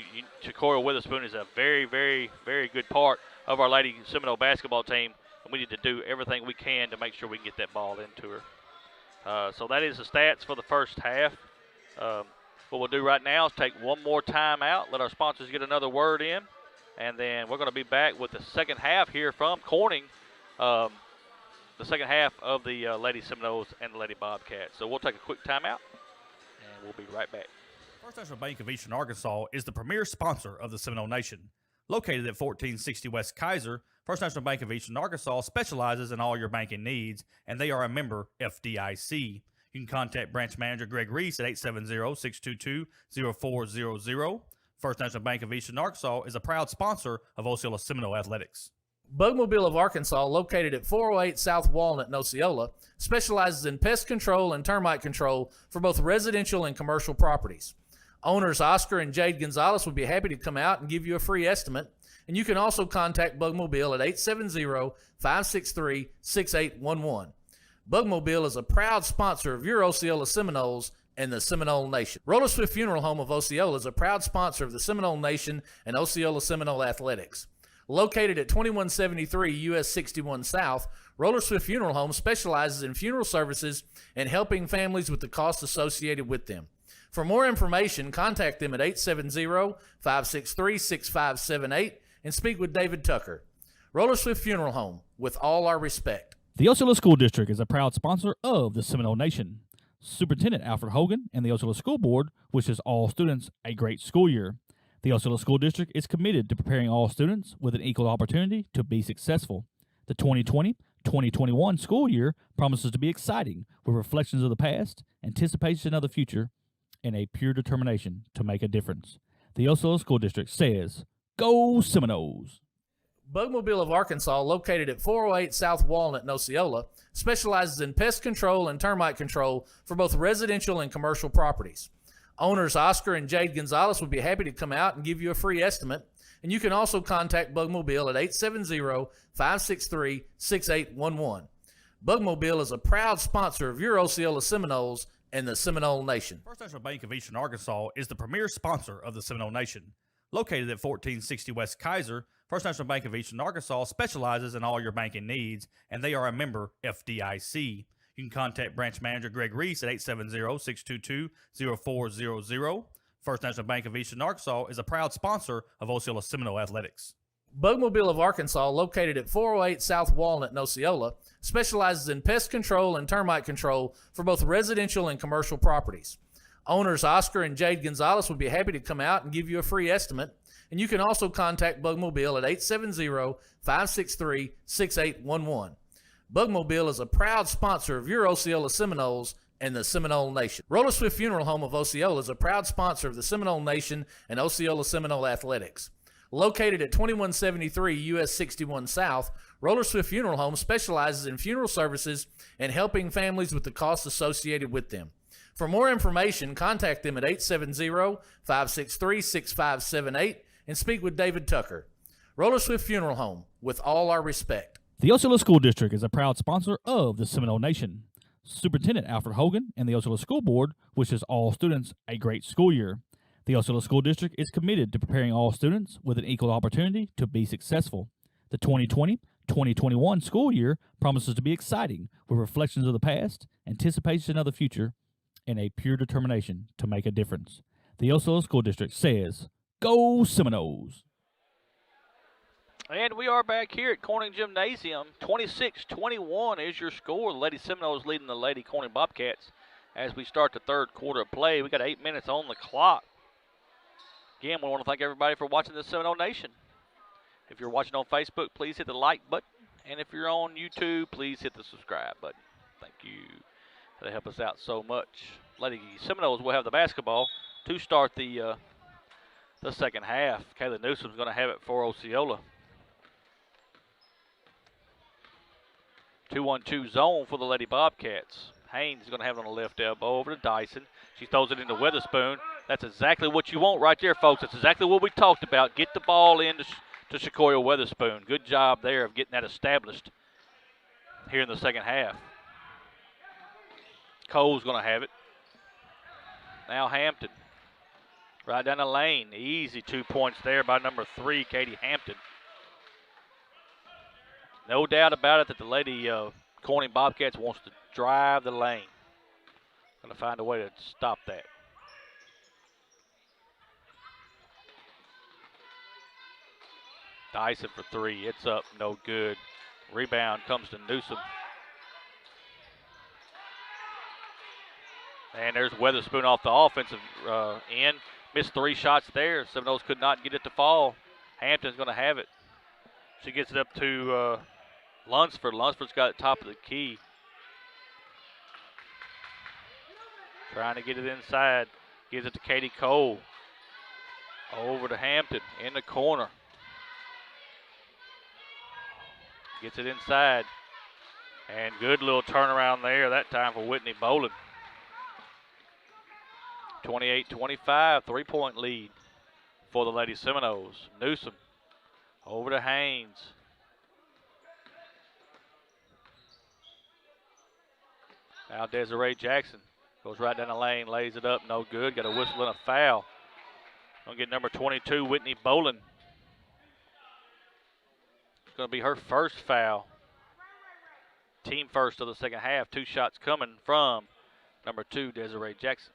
Shakoria Witherspoon is a very, very, very good part of our Lady Seminole basketball team, and we need to do everything we can to make sure we can get that ball into her. So that is the stats for the first half. What we'll do right now is take one more time out, let our sponsors get another word in, and then we're going to be back with the second half here from Corning, the second half of the Lady Seminoles and the Lady Bobcats. So we'll take a quick timeout, and we'll be right back. First National Bank of Eastern Arkansas is the premier sponsor of the Seminole Nation. Located at 1460 West Kaiser, First National Bank of Eastern Arkansas specializes in all your banking needs, and they are a member FDIC. You can contact Branch Manager Greg Reese at 870-622-0400. First National Bank of Eastern Arkansas is a proud sponsor of Osceola Seminole Athletics. Bugmobile of Arkansas, located at 408 South Walnut in Osceola, specializes in pest control and termite control for both residential and commercial properties. Owners Oscar and Jade Gonzalez would be happy to come out and give you a free estimate, and you can also contact Bugmobile at 870-563-6811. Bugmobile is a proud sponsor of your Osceola Seminoles and the Seminole Nation. Roller Swift Funeral Home of Osceola is a proud sponsor of the Seminole Nation and Osceola Seminole Athletics. Located at 2173 US 61 South, Roller Swift Funeral Home specializes in funeral services and helping families with the costs associated with them. For more information, contact them at 870-563-6578 and speak with David Tucker. Roller Swift Funeral Home, with all our respect. The Osceola School District is a proud sponsor of the Seminole Nation. Superintendent Alfred Hogan and the Osceola School Board wishes all students a great school year. The Osceola School District is committed to preparing all students with an equal opportunity to be successful. The 2020-2021 school year promises to be exciting with reflections of the past, anticipation of the future, and a pure determination to make a difference. The Osceola School District says, Go Seminoles! Bugmobile of Arkansas, located at 408 South Walnut in Osceola, specializes in pest control and termite control for both residential and commercial properties. Owners Oscar and Jade Gonzalez would be happy to come out and give you a free estimate, and you can also contact Bugmobile at 870-563-6811. Bugmobile is a proud sponsor of your Osceola Seminoles and the Seminole Nation. First National Bank of Eastern Arkansas is the premier sponsor of the Seminole Nation. Located at 1460 West Kaiser, First National Bank of Eastern Arkansas specializes in all your banking needs, and they are a member FDIC. You can contact branch manager Greg Reese at 870-622-0400. First National Bank of Eastern Arkansas is a proud sponsor of Osceola Seminole Athletics. Bugmobile of Arkansas, located at 408 South Walnut in Osceola, specializes in pest control and termite control for both residential and commercial properties. Owners Oscar and Jade Gonzalez would be happy to come out and give you a free estimate, and you can also contact Bugmobile at 870-563-6811. Bugmobile is a proud sponsor of your Osceola Seminoles and the Seminole Nation. Roller Swift Funeral Home of Osceola is a proud sponsor of the Seminole Nation and Osceola Seminole Athletics. Located at 2173 US 61 South, Roller Swift Funeral Home specializes in funeral services and helping families with the costs associated with them. For more information, contact them at 870-563-6578 and speak with David Tucker. Roller Swift Funeral Home, with all our respect. The Osceola School District is a proud sponsor of the Seminole Nation. Superintendent Alfred Hogan and the Osceola School Board wishes all students a great school year. The Osceola School District is committed to preparing all students with an equal opportunity to be successful. The 2020-2021 school year promises to be exciting with reflections of the past, anticipation of the future, and a pure determination to make a difference. The Osceola School District says, Go Seminoles! And we are back here at Corning Gymnasium. 26-21 is your score. The Lady Seminoles leading the Lady Corning Bobcats as we start the third quarter of play. We got 8 minutes on the clock. Again, we want to thank everybody for watching the Seminole Nation. If you're watching on Facebook, please hit the like button. And if you're on YouTube, please hit the subscribe button. Thank you. They help us out so much. Lady Seminoles will have the basketball to start the second half. Kayla Newsom's going to have it for Osceola. 2-1-2 zone for the Lady Bobcats. Haynes is going to have it on the left elbow over to Dyson. She throws it into Witherspoon. That's exactly what you want right there, folks. That's exactly what we talked about. Get the ball in to Shakoya Witherspoon. Good job there of getting that established here in the second half. Cole's going to have it. Now Hampton. Right down the lane. Easy 2 points there by number 3, Katie Hampton. No doubt about it that the Lady Corning Bobcats wants to drive the lane. Going to find a way to stop that. Dyson for 3. It's up. No good. Rebound comes to Newsom. And there's Witherspoon off the offensive end. Missed 3 shots there. Seminoles could not get it to fall. Hampton's going to have it. She gets it up to Lunsford. Lunsford's got it top of the key. Trying to get it inside. Gives it to Katie Cole. Over to Hampton in the corner. Gets it inside. And good little turnaround there that time for Whitney Boland. 28-25, 3-point lead for the Lady Seminoles. Newsom over to Haynes. Now Desiree Jackson goes right down the lane, lays it up, no good. Got a whistle and a foul. Gonna get number 22, Whitney Boland. It's gonna be her first foul. Team first of the second half. 2 shots coming from number 2, Desiree Jackson.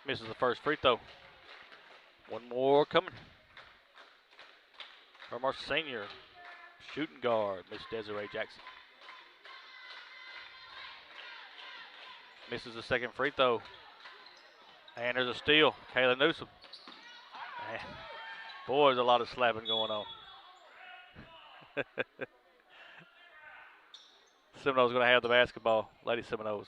Misses the first free throw. One more coming from our senior shooting guard, Miss Desiree Jackson. Misses the second free throw. And there's a steal. Kayla Newsom. Man, boy, there's a lot of slapping going on. Seminoles going to have the basketball. Lady Seminoles.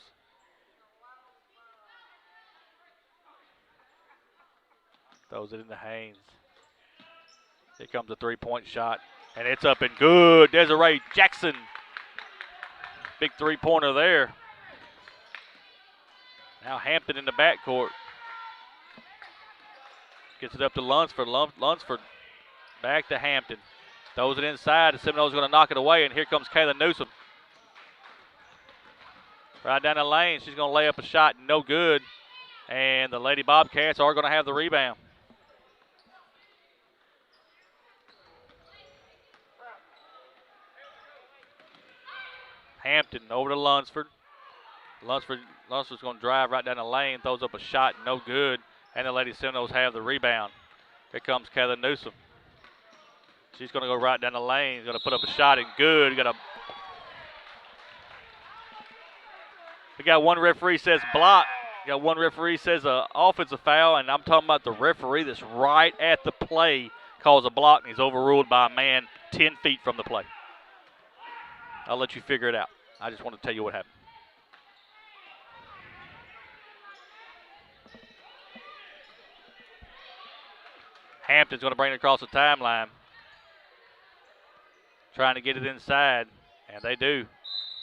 Throws it into Haynes. Here comes a 3-point shot. And it's up and good. Desiree Jackson. Big 3-pointer there. Now Hampton in the backcourt. Gets it up to Lunsford. Lunsford back to Hampton. Throws it inside. The Seminoles going to knock it away. And here comes Kayla Newsom. Right down the lane. She's going to lay up a shot. No good. And the Lady Bobcats are going to have the rebound. Hampton over to Lunsford. Lunsford's going to drive right down the lane, throws up a shot, no good, and the Lady Seminoles have the rebound. Here comes Kayla Newsom. She's going to go right down the lane, going to put up a shot and good. We got one referee says block. We got one referee says offensive foul, and I'm talking about the referee that's right at the play calls a block, and he's overruled by a man 10 feet from the play. I'll let you figure it out. I just want to tell you what happened. Hampton's going to bring it across the timeline. Trying to get it inside, and they do.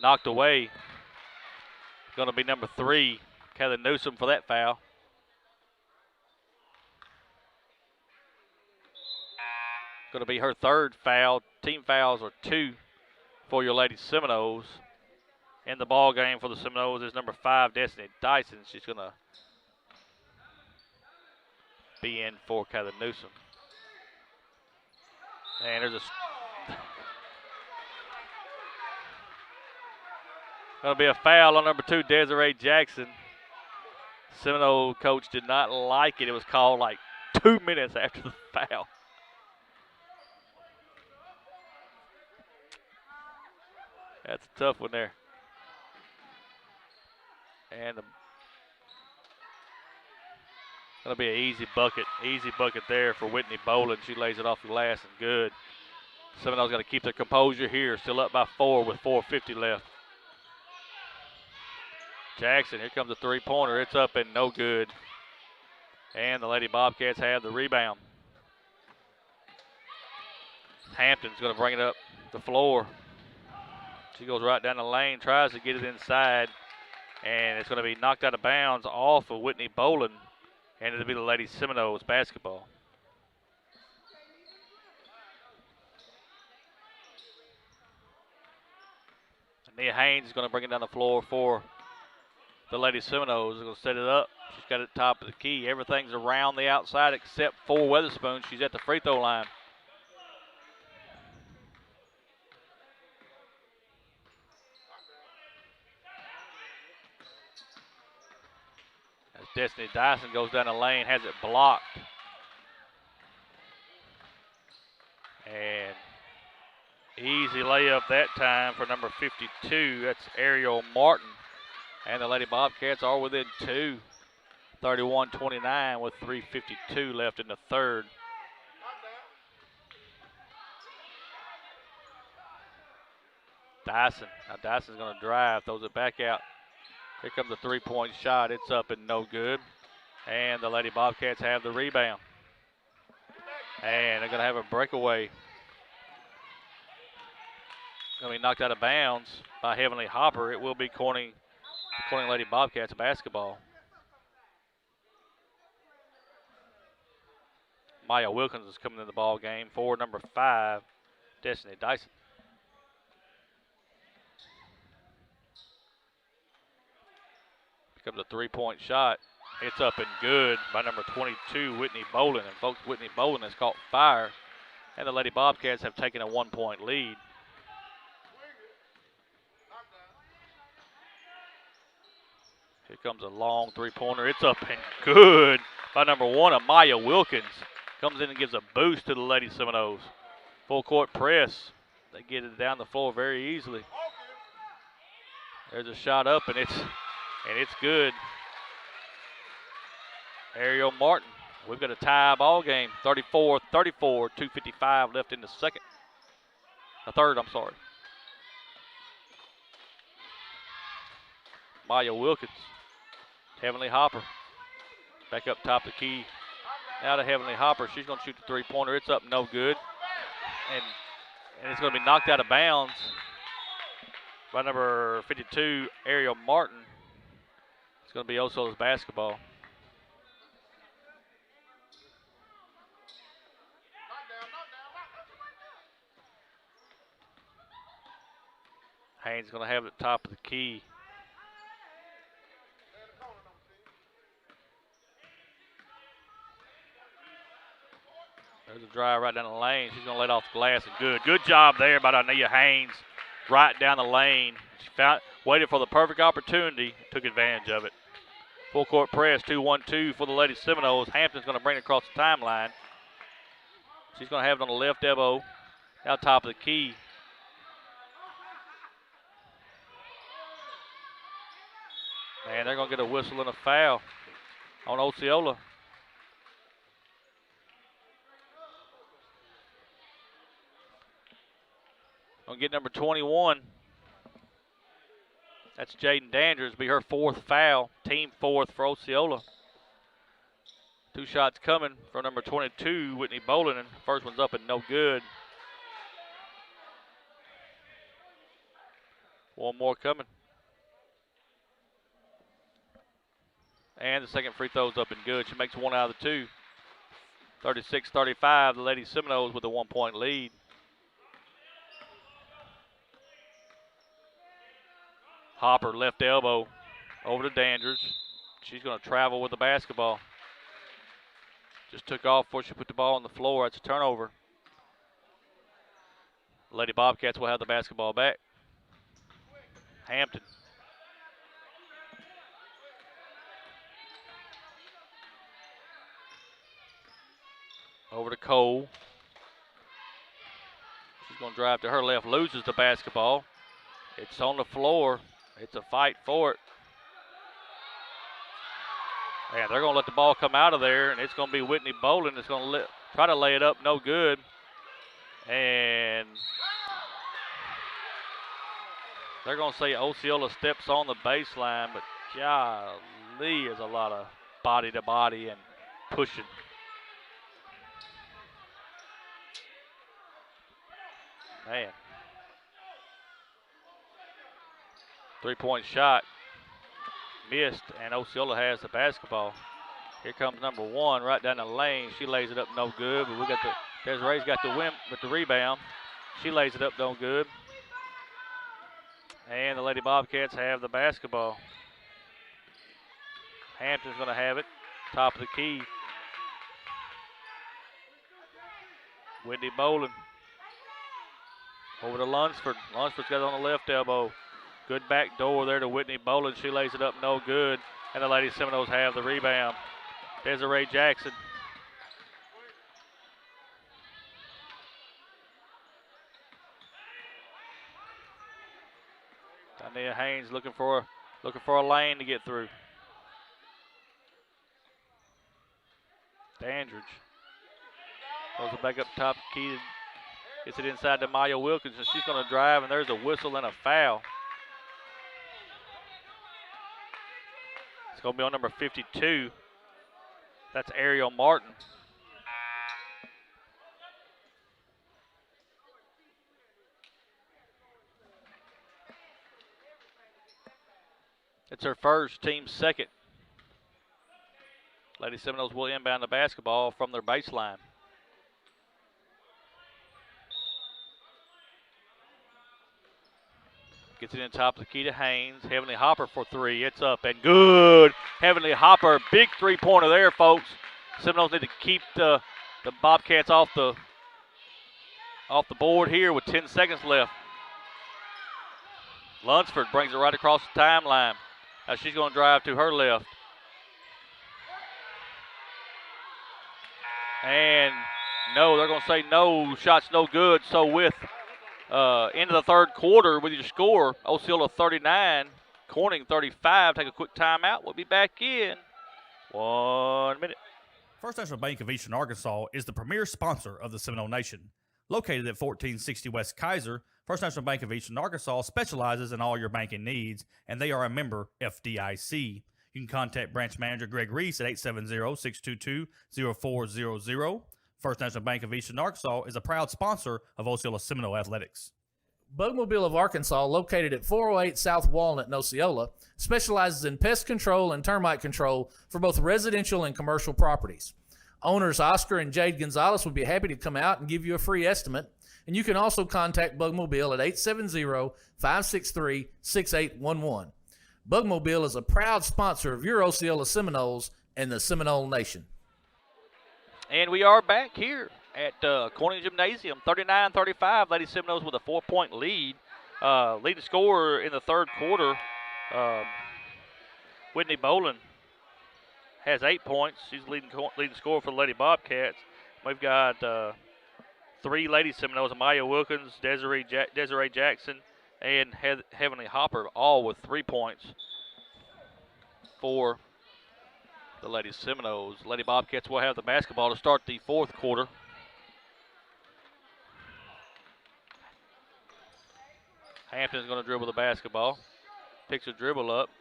Knocked away. Going to be number 3, Kayla Newsom, for that foul. Going to be her 3rd foul. Team fouls are 2 for your Lady Seminoles. In the ball game for the Seminoles is number 5, Destiny Dyson. She's going to be in for Kayla Newsom. And there's going to be a foul on number 2, Desiree Jackson. Seminole coach did not like it. It was called like 2 minutes after the foul. That's a tough one there. And going to be an easy bucket there for Whitney Boland. She lays it off the glass and good. Seminoles got to keep their composure here. Still up by 4 with 4:50 left. Jackson, here comes a 3-pointer. It's up and no good. And the Lady Bobcats have the rebound. Hampton's going to bring it up the floor. She goes right down the lane, tries to get it inside, and it's going to be knocked out of bounds off of Whitney Boland, and it'll be the Lady Seminoles basketball. Nia Haynes is going to bring it down the floor for the Lady Seminoles. They're going to set it up. She's got it at the top of the key. Everything's around the outside except for Weatherspoon. She's at the free throw line. As Destiny Dyson goes down the lane, has it blocked. And easy layup that time for number 52. That's Ariel Martin. And the Lady Bobcats are within 2. 31-29 with 3:52 left in the third. Dyson. Now Dyson's going to drive, throws it back out. Here comes a 3-point shot. It's up and no good. And the Lady Bobcats have the rebound. And they're going to have a breakaway. Going to be knocked out of bounds by Heavenly Hopper. It will be Corning Lady Bobcats basketball. Maya Wilkins is coming in the ball game for number 5, Destiny Dyson. Here comes a three-point shot. It's up and good by number 22, Whitney Bolin. And folks, Whitney Bolin has caught fire. And the Lady Bobcats have taken a 1-point lead. Here comes a long three-pointer. It's up and good by number 1, Amaya Wilkins. Comes in and gives a boost to the Lady Seminoles. Full court press. They get it down the floor very easily. There's a shot up, and it's good. Ariel Martin. We've got a tie ball game. 34-34, 2:55 left in the third, I'm sorry. Maya Wilkins. Heavenly Hopper. Back up top of the key. Now to Heavenly Hopper. She's going to shoot the three-pointer. It's up, no good. And it's going to be knocked out of bounds by number 52, Ariel Martin. It's going to be Osceola's basketball. Haynes going to have it at the top of the key. There's a drive right down the lane. She's going to let off the glass and good. Good job there by Ania Haynes. Right down the lane. She waited for the perfect opportunity, took advantage of it. Full court press, 2-1-2 for the Lady Seminoles. Hampton's going to bring it across the timeline. She's going to have it on the left elbow. Now top of the key. And they're going to get a whistle and a foul on Osceola. Gonna get number 21. That's Jaden Danders. Be her 4th foul. Team 4th for Osceola. 2 shots coming from number 22, Whitney Bolin, and first one's up and no good. One more coming. And the second free throw's up and good. She makes 1 out of the 2. 36-35, the Lady Seminoles with a 1-point lead. Hopper, left elbow, over to Danders. She's going to travel with the basketball. Just took off before she put the ball on the floor. It's a turnover. Lady Bobcats will have the basketball back. Hampton. Over to Cole. She's going to drive to her left, loses the basketball. It's on the floor. It's a fight for it. And they're going to let the ball come out of there, and it's going to be Whitney Bolin that's going to try to lay it up, no good. And they're going to say Osceola steps on the baseline, but golly, is a lot of body to body and pushing. Man. 3-point shot missed, and Osceola has the basketball. Here comes number 1 right down the lane. She lays it up, no good, but we got Desiree's got the win with the rebound. She lays it up, no good. And the Lady Bobcats have the basketball. Hampton's going to have it, top of the key. Whitney Bolin over to Lunsford. Lunsford's got it on the left elbow. Good back door there to Whitney Bolin. She lays it up, no good. And the Lady Seminoles have the rebound. Desiree Jackson. Dania Haynes looking for a lane to get through. Dandridge throws it back up top. Key gets it inside to Maya Wilkins, and she's going to drive, and there's a whistle and a foul. It's going to be on number 52, That's Ariel Martin. It's her first, team second. Lady Seminoles will inbound the basketball from their baseline. Gets it in top of the key to Haynes. Heavenly Hopper for three. It's up and good. Heavenly Hopper, big three-pointer there, folks. Seminoles need to keep the Bobcats off the board here with 10 seconds left. Lunsford brings it right across the timeline. Now she's going to drive to her left. And no, they're going to say no. Shot's no good. So with into the third quarter with your score, Osceola 39, Corning 35. Take a quick timeout. We'll be back in 1 minute. First National Bank of Eastern Arkansas is the premier sponsor of the Seminole Nation. Located at 1460 West Kaiser, First National Bank of Eastern Arkansas specializes in all your banking needs, and they are a member FDIC. You can contact Branch Manager Greg Reese at 870-622-0400. First National Bank of Eastern Arkansas is a proud sponsor of Osceola Seminole Athletics. Bugmobile of Arkansas, located at 408 South Walnut in Osceola, specializes in pest control and termite control for both residential and commercial properties. Owners Oscar and Jade Gonzalez would be happy to come out and give you a free estimate, and you can also contact Bugmobile at 870-563-6811. Bugmobile is a proud sponsor of your Osceola Seminoles and the Seminole Nation. And we are back here at Corning Gymnasium, 39-35. Lady Seminoles with a 4-point lead. Leading scorer in the third quarter, Whitney Bolin, has 8 points. She's leading scorer for the Lady Bobcats. We've got three Lady Seminoles: Amaya Wilkins, Desiree Jackson, and Heavenly Hopper, all with 3 points for the Lady Seminoles. Lady Bobcats will have the basketball to start the fourth quarter. Hampton's going to dribble the basketball. Picks a dribble up.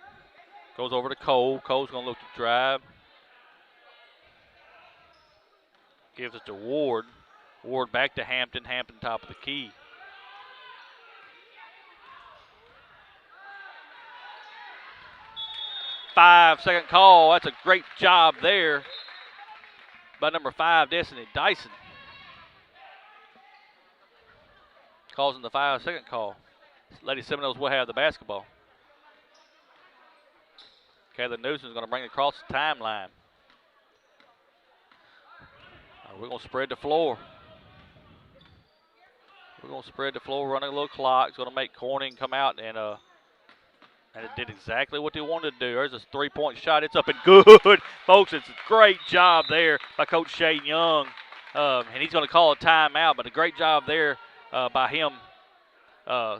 Goes over to Cole. Cole's going to look to drive. Gives it to Ward. Ward back to Hampton. Hampton top of the key. Five-second call. That's a great job there by number 5, Destiny Dyson. Causing the 5-second call. Lady Seminoles will have the basketball. Kaylin Newsom's going to bring it across the timeline. We're going to spread the floor. Running a little clock. It's going to make Corning come out, and it did exactly what they wanted to do. There's a three-point shot. It's up and good. Folks, it's a great job there by Coach Shane Young. And he's going to call a timeout, but a great job there by him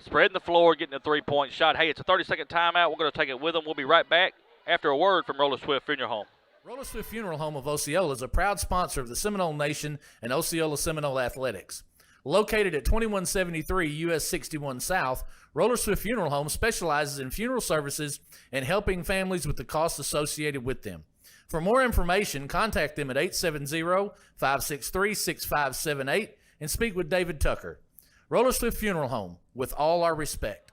spreading the floor, getting a three-point shot. Hey, it's a 30-second timeout. We're going to take it with them. We'll be right back after a word from Roller Swift Funeral Home. Roller Swift Funeral Home of Osceola is a proud sponsor of the Seminole Nation and Osceola Seminole Athletics. Located at 2173 US 61 South, Roller Swift Funeral Home specializes in funeral services and helping families with the costs associated with them. For more information, contact them at 870-563-6578 and speak with David Tucker. Roller Swift Funeral Home, with all our respect.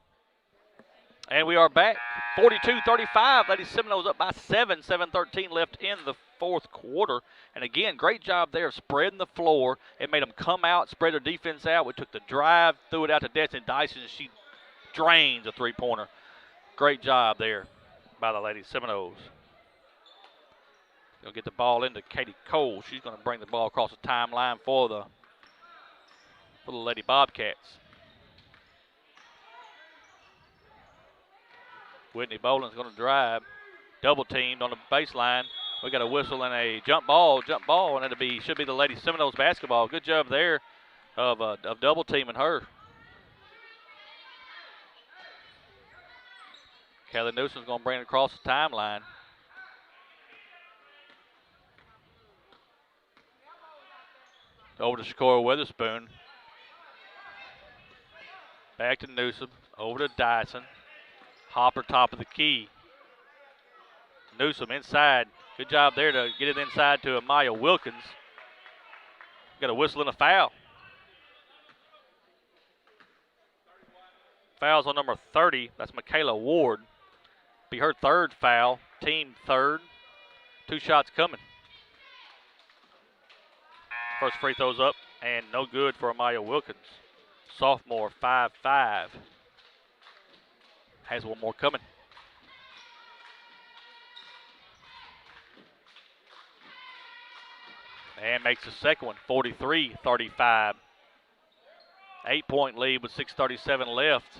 And we are back. 42-35. Lady Seminoles up by 7. 7:13 left in the fourth quarter. And again, great job there of spreading the floor. It made them come out, spread their defense out. We took the drive, threw it out to Destiny Dyson, and she drains a three-pointer. Great job there by the Lady Seminoles. Going to get the ball into Katie Cole. She's going to bring the ball across the timeline for the Lady Bobcats. Whitney Boland's going to drive. Double teamed on the baseline. We got a whistle and a jump ball, and it'll should be the Lady Seminoles basketball. Good job there of double teaming her. Kelly Newsom's going to bring it across the timeline. Over to Shakora Witherspoon. Back to Newsom. Over to Dyson. Hopper top of the key. Newsom inside. Good job there to get it inside to Amaya Wilkins. Got a whistle and a foul. Foul's on number 30. That's Michaela Ward. Be her third foul. Team third. 2 shots coming. First free throw's up and no good for Amaya Wilkins. Sophomore, 5'5". Has one more coming. And makes the second one, 43-35. 8-point lead with 6:37 left.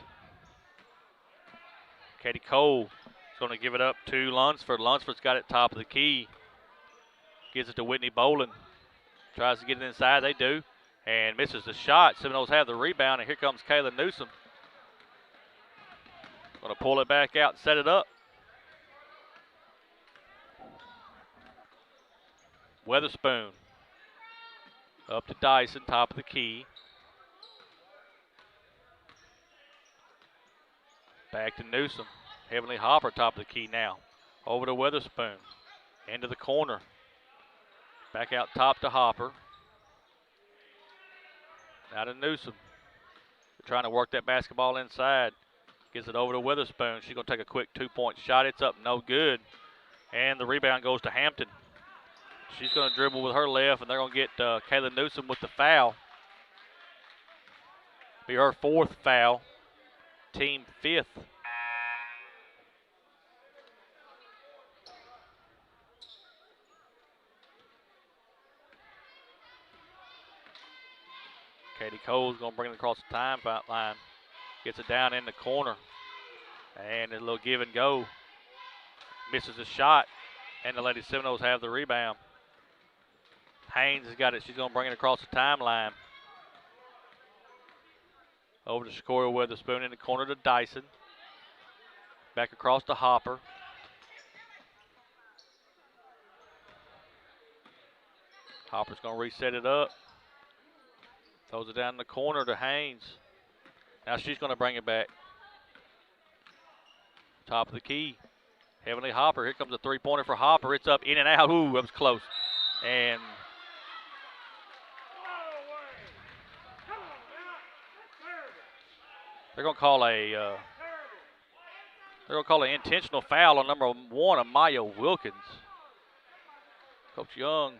Katie Cole is going to give it up to Lunsford. Lunsford's got it top of the key. Gives it to Whitney Boland. Tries to get it inside. They do. And misses the shot. Seminoles have the rebound. And here comes Kayla Newsom. Going to pull it back out and set it up. Weatherspoon. Up to Dyson, top of the key. Back to Newsom. Heavenly Hopper, top of the key now. Over to Weatherspoon. Into the corner. Back out top to Hopper. Now to Newsom. They're trying to work that basketball inside. Gets it over to Weatherspoon. She's going to take a quick 2-point shot. It's up, no good. And the rebound goes to Hampton. She's going to dribble with her left, and they're going to get Kayla Newsom with the foul. Be her 4th foul. Team 5th. Katie Cole's going to bring it across the timeout line. Gets it down in the corner. And a little give and go. Misses a shot. And the Lady Seminoles have the rebound. Haynes has got it. She's going to bring it across the timeline. Over to Shakoria Weatherspoon in the corner to Dyson. Back across to Hopper. Hopper's going to reset it up. Throws it down in the corner to Haynes. Now she's going to bring it back. Top of the key. Heavenly Hopper. Here comes a 3-pointer for Hopper. It's up, in and out. Ooh, that was close. And they're going to call an intentional foul on number 1, Amaya Wilkins. Coach Young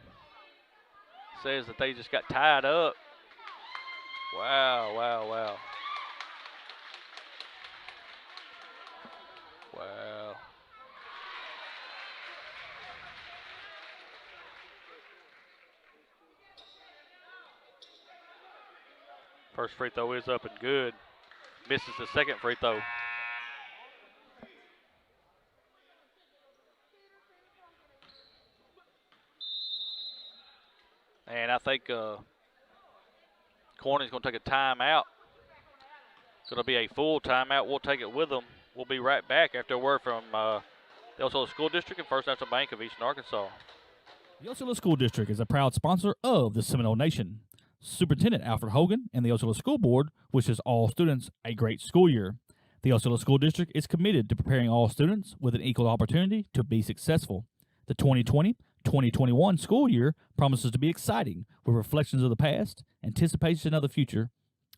says that they just got tied up. Wow, wow, wow. Wow. First free throw is up and good. Misses the second free throw. And I think Corning's going to take a timeout. It's going to be a full timeout. We'll take it with them. We'll be right back after a word from the Osceola School District and First National Bank of Eastern Arkansas. The Osceola School District is a proud sponsor of the Seminole Nation. Superintendent Alfred Hogan and the Osceola School Board wishes all students a great school year. The Osceola School District is committed to preparing all students with an equal opportunity to be successful. The 2020-2021 school year promises to be exciting with reflections of the past, anticipation of the future,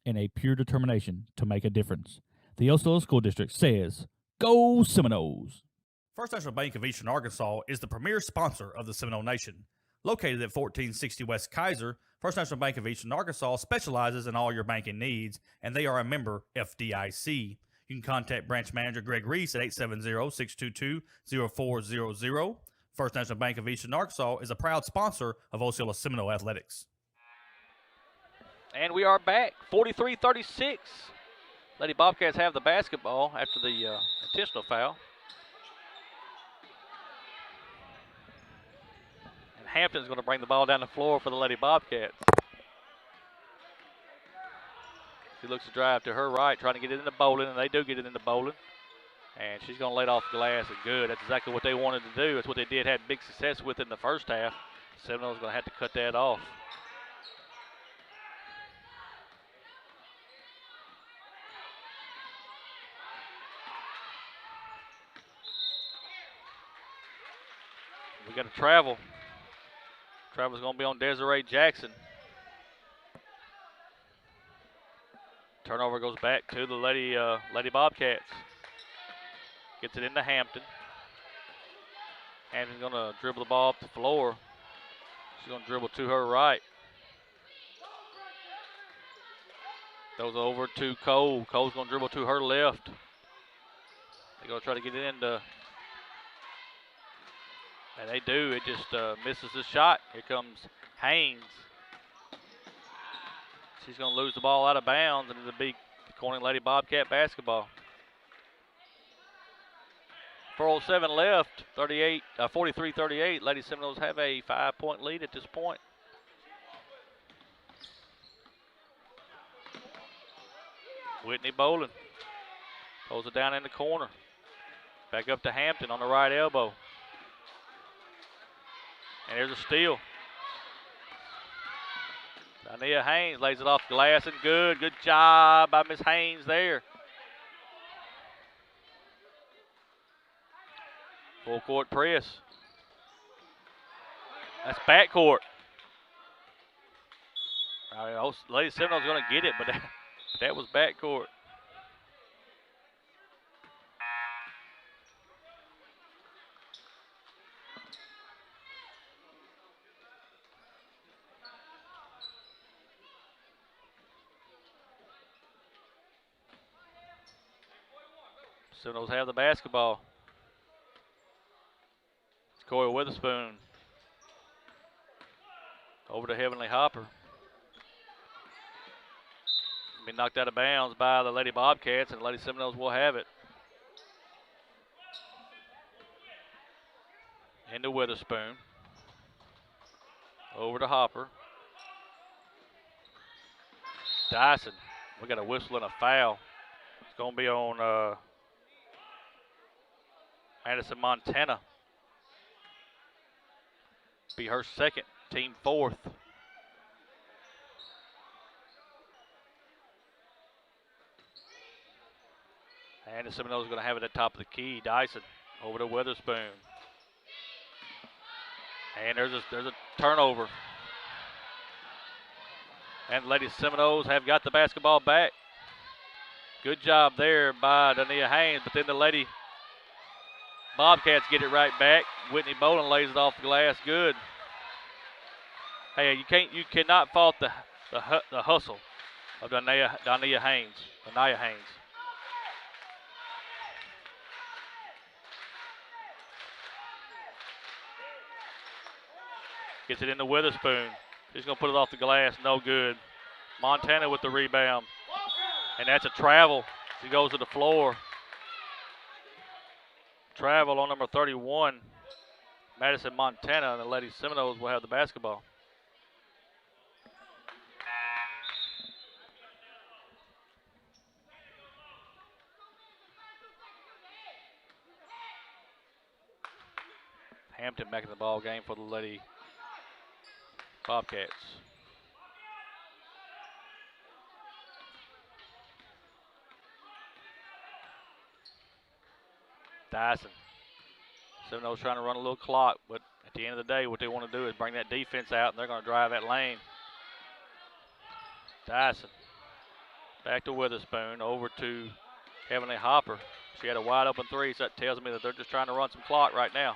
and a pure determination to make a difference. The Osceola School District says, Go Seminoles! First National Bank of Eastern Arkansas is the premier sponsor of the Seminole Nation. Located at 1460 West Kaiser, First National Bank of Eastern Arkansas specializes in all your banking needs, and they are a member FDIC. You can contact Branch Manager Greg Reese at 870-622-0400. First National Bank of Eastern Arkansas is a proud sponsor of Osceola Seminole Athletics. And we are back, 43-36. Lady Bobcats have the basketball after the intentional foul. And Hampton's going to bring the ball down the floor for the Lady Bobcats. She looks to drive to her right, trying to get it into bowling, and they do get it into bowling. And she's going to lay it off the glass, and good. That's exactly what they wanted to do. That's what they did, had big success with in the first half. Seminoles going to have to cut that off. We got to travel. Travel's going to be on Desiree Jackson. Turnover goes back to the Lady Bobcats. Gets it into Hampton. Hampton's going to dribble the ball up the floor. She's going to dribble to her right. Throws over to Cole. Cole's going to dribble to her left. They're going to try to get it into, and they do. It just misses the shot. Here comes Haynes. She's going to lose the ball out of bounds, and it'll be Corning Lady Bobcat basketball. 4:07 left, 43-38. Lady Seminoles have a 5-point lead at this point. Whitney Bolin pulls it down in the corner. Back up to Hampton on the right elbow. And there's a steal. Dania Haynes lays it off glass and good. Good job by Miss Haynes there. Full court press. That's backcourt. Lady Seminoles going to get it, but that was backcourt. Seminoles have the basketball. It's Corey Witherspoon. Over to Heavenly Hopper. Be knocked out of bounds by the Lady Bobcats, and the Lady Seminoles will have it. Into Witherspoon. Over to Hopper. Dyson. We got a whistle and a foul. It's going to be on Madison Montana. Be her second, team fourth. And the Seminoles are going to have it at the top of the key. Dyson over to Witherspoon. And there's a turnover. And the Lady Seminoles have got the basketball back. Good job there by Dania Haynes, but then the Lady Bobcats get it right back. Whitney Bolin lays it off the glass. Good. Hey, you cannot fault the hustle of Dania Haynes. Dania Haynes. Gets it into Witherspoon. He's going to put it off the glass. No good. Montana with the rebound. And that's a travel. She goes to the floor. Travel on number 31. Madison Montana, and the Lady Seminoles will have the basketball. Hampton back in the ball game for the Lady Bobcats. Dyson. Seminoles trying to run a little clock, but at the end of the day, what they want to do is bring that defense out, and they're going to drive that lane. Dyson. Back to Witherspoon, over to Heavenly Hopper. She had a wide open three, so that tells me that they're just trying to run some clock right now.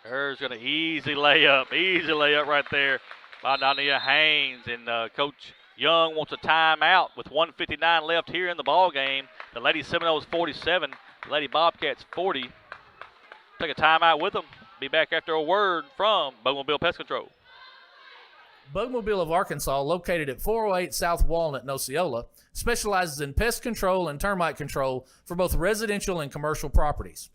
There's going to easy layup right there by Dania Haynes. And Coach Young wants a timeout with 1:59 left here in the ball game. The Lady Seminoles 47, the Lady Bobcats 40. Take a timeout with them. Be back after a word from Bugmobile Pest Control. Bugmobile of Arkansas, located at 408 South Walnut in Osceola, specializes in pest control and termite control for both residential and commercial properties.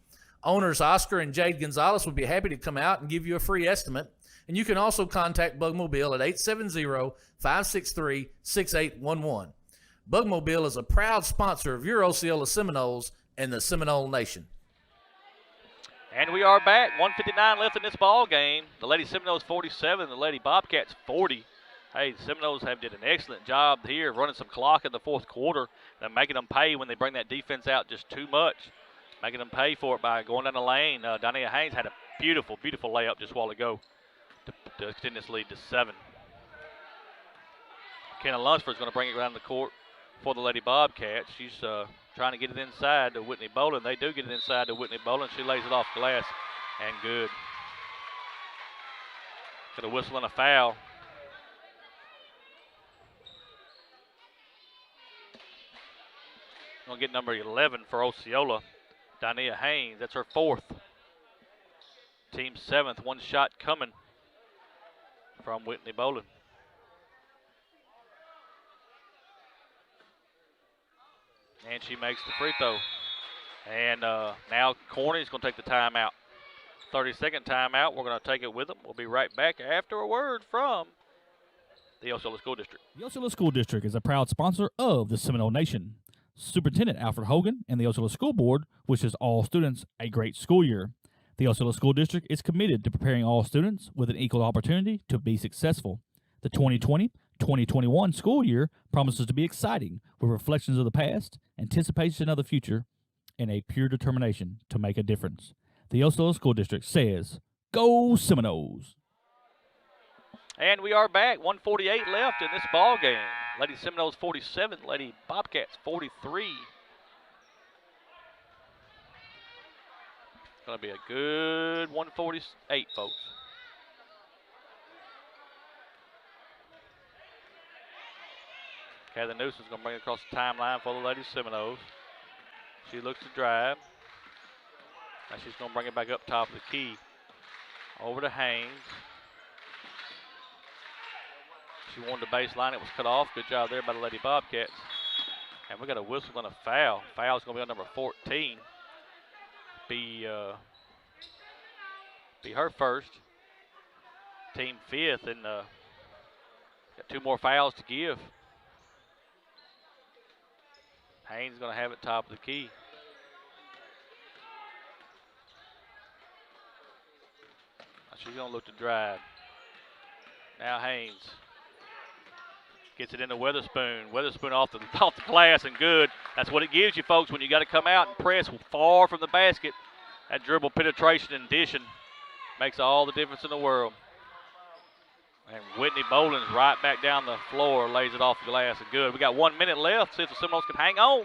Owners Oscar and Jade Gonzalez would be happy to come out and give you a free estimate. And you can also contact Bugmobile at 870-563-6811. Bugmobile is a proud sponsor of your Osceola Seminoles and the Seminole Nation. And we are back. 1:59 left in this ball game. The Lady Seminoles 47, the Lady Bobcats 40. Hey, the Seminoles have did an excellent job here of running some clock in the fourth quarter and making them pay when they bring that defense out just too much. Making them pay for it by going down the lane. Dania Haynes had a Beautiful, beautiful layup just a while ago to extend this lead to 7. Kenna Lunsford's going to bring it around the court for the Lady Bobcats. She's trying to get it inside to Whitney Boland. They do get it inside to Whitney Boland. She lays it off glass and good. Got a whistle and a foul. Going to get number 11 for Osceola, Dania Haynes. That's her 4th. Team 7th. One shot coming from Whitney Boland. And she makes the free throw. And now Corney's going to take the timeout. 30-second timeout. We're going to take it with them. We'll be right back after a word from the Osceola School District. The Osceola School District is a proud sponsor of the Seminole Nation. Superintendent Alfred Hogan and the Osceola School Board wishes all students a great school year. The Osceola School District is committed to preparing all students with an equal opportunity to be successful. The 2020-2021 school year promises to be exciting with reflections of the past, anticipation of the future, and a pure determination to make a difference. The Osceola School District says, "Go Seminoles!" And we are back. 1:48 left in this ball game. Lady Seminoles 47, Lady Bobcats 43. It's going to be a good 148, folks. Kathy Newsom's going to bring it across the timeline for the Lady Seminoles. She looks to drive. Now she's going to bring it back up top of the key. Over to Haynes. She wanted the baseline. It was cut off. Good job there by the Lady Bobcats. And we got a whistle and a foul. Foul's going to be on number 14. Be her first. Team 5th. And got 2 more fouls to give. Haynes going to have it top of the key. Now she's going to look to drive. Now Haynes. Gets it into Weatherspoon. Weatherspoon off the glass and good. That's what it gives you, folks, when you got to come out and press far from the basket. That dribble penetration and dishing makes all the difference in the world. And Whitney Boland's right back down the floor, lays it off the glass and good. We got 1 minute left. See if the Seminoles can hang on.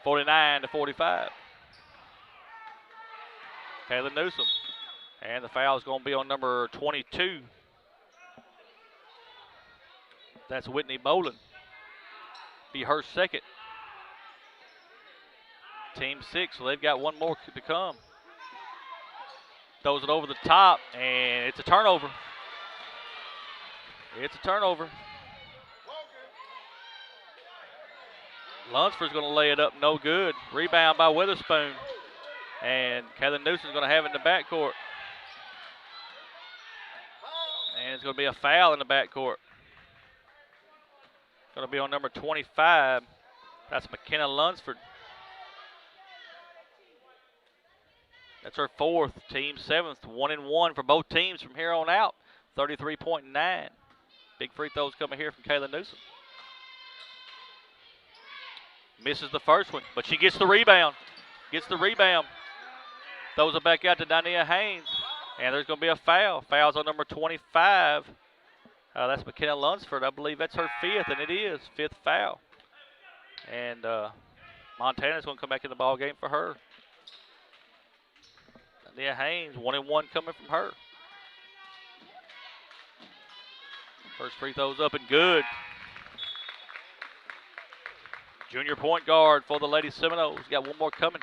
49-45. Kayla Newsom. And the foul is going to be on number 22. That's Whitney Boland. Be her 2nd. Team 6, so they've got 1 more to come. Throws it over the top, and it's a turnover. It's a turnover. Lunsford's going to lay it up, no good. Rebound by Witherspoon. And Kayla Newsom's going to have it in the backcourt. And it's going to be a foul in the backcourt. Going to be on number 25. That's McKenna Lunsford. That's her 4th, team 7th, 1-1 for both teams from here on out. 33.9. Big free throws coming here from Kayla Newsom. Misses the first one, but she gets the rebound. Throws it back out to Dania Haynes. And there's going to be a foul. Foul's on number 25. That's McKenna Lunsford. I believe that's her 5th, and it is 5th foul. And Montana's going to come back in the ball game for her. Dania Haynes, 1-1 coming from her. First free throw's up and good. Junior point guard for the Lady Seminoles. Got 1 more coming.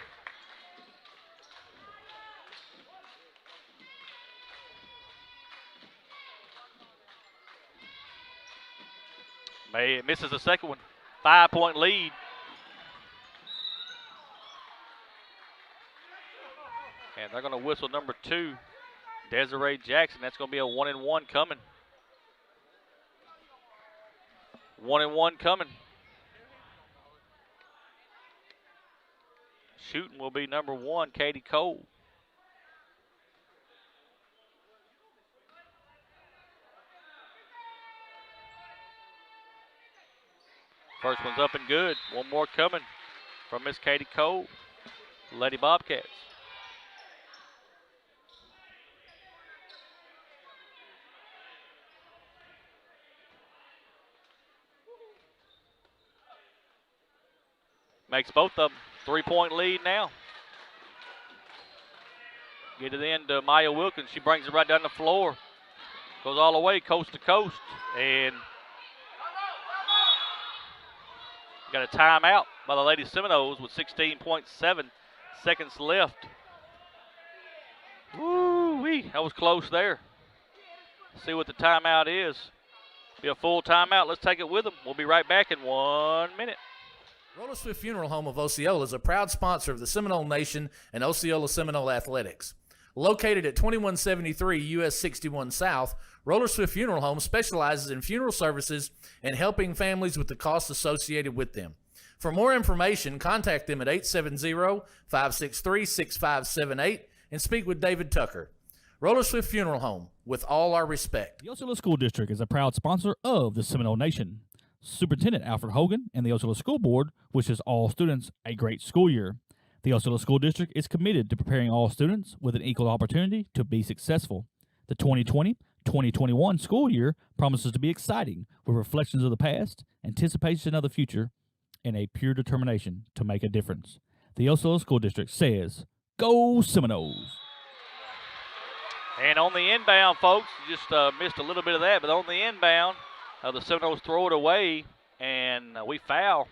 May misses the second one. 5-point lead. And they're going to whistle number 2, Desiree Jackson. That's going to be a 1-1 coming. 1-1 coming. Shooting will be number 1, Katie Cole. First one's up and good. 1 more coming from Miss Katie Cole, Lady Bobcats. Makes both of them. 3-point lead now. Get it in to Maya Wilkins. She brings it right down the floor. Goes all the way coast to coast. And got a timeout by the Lady Seminoles with 16.7 seconds left. Woo-wee, that was close there. See what the timeout is. Be a full timeout. Let's take it with them. We'll be right back in 1 minute. Roller Swift Funeral Home of Osceola is a proud sponsor of the Seminole Nation and Osceola Seminole Athletics. Located at 2173 US 61 South, Roller Swift Funeral Home specializes in funeral services and helping families with the costs associated with them. For more information, contact them at 870-563-6578 and speak with David Tucker. Roller Swift Funeral Home, with all our respect. The Osceola School District is a proud sponsor of the Seminole Nation. Superintendent Alfred Hogan and the Osceola School Board wishes all students a great school year. The Osceola School District is committed to preparing all students with an equal opportunity to be successful. The 2020-2021 school year promises to be exciting with reflections of the past, anticipation of the future, and a pure determination to make a difference. The Osceola School District says, Go Seminoles! And on the inbound, folks, just missed a little bit of that, but on the inbound, the Seminoles throw it away, and we foul.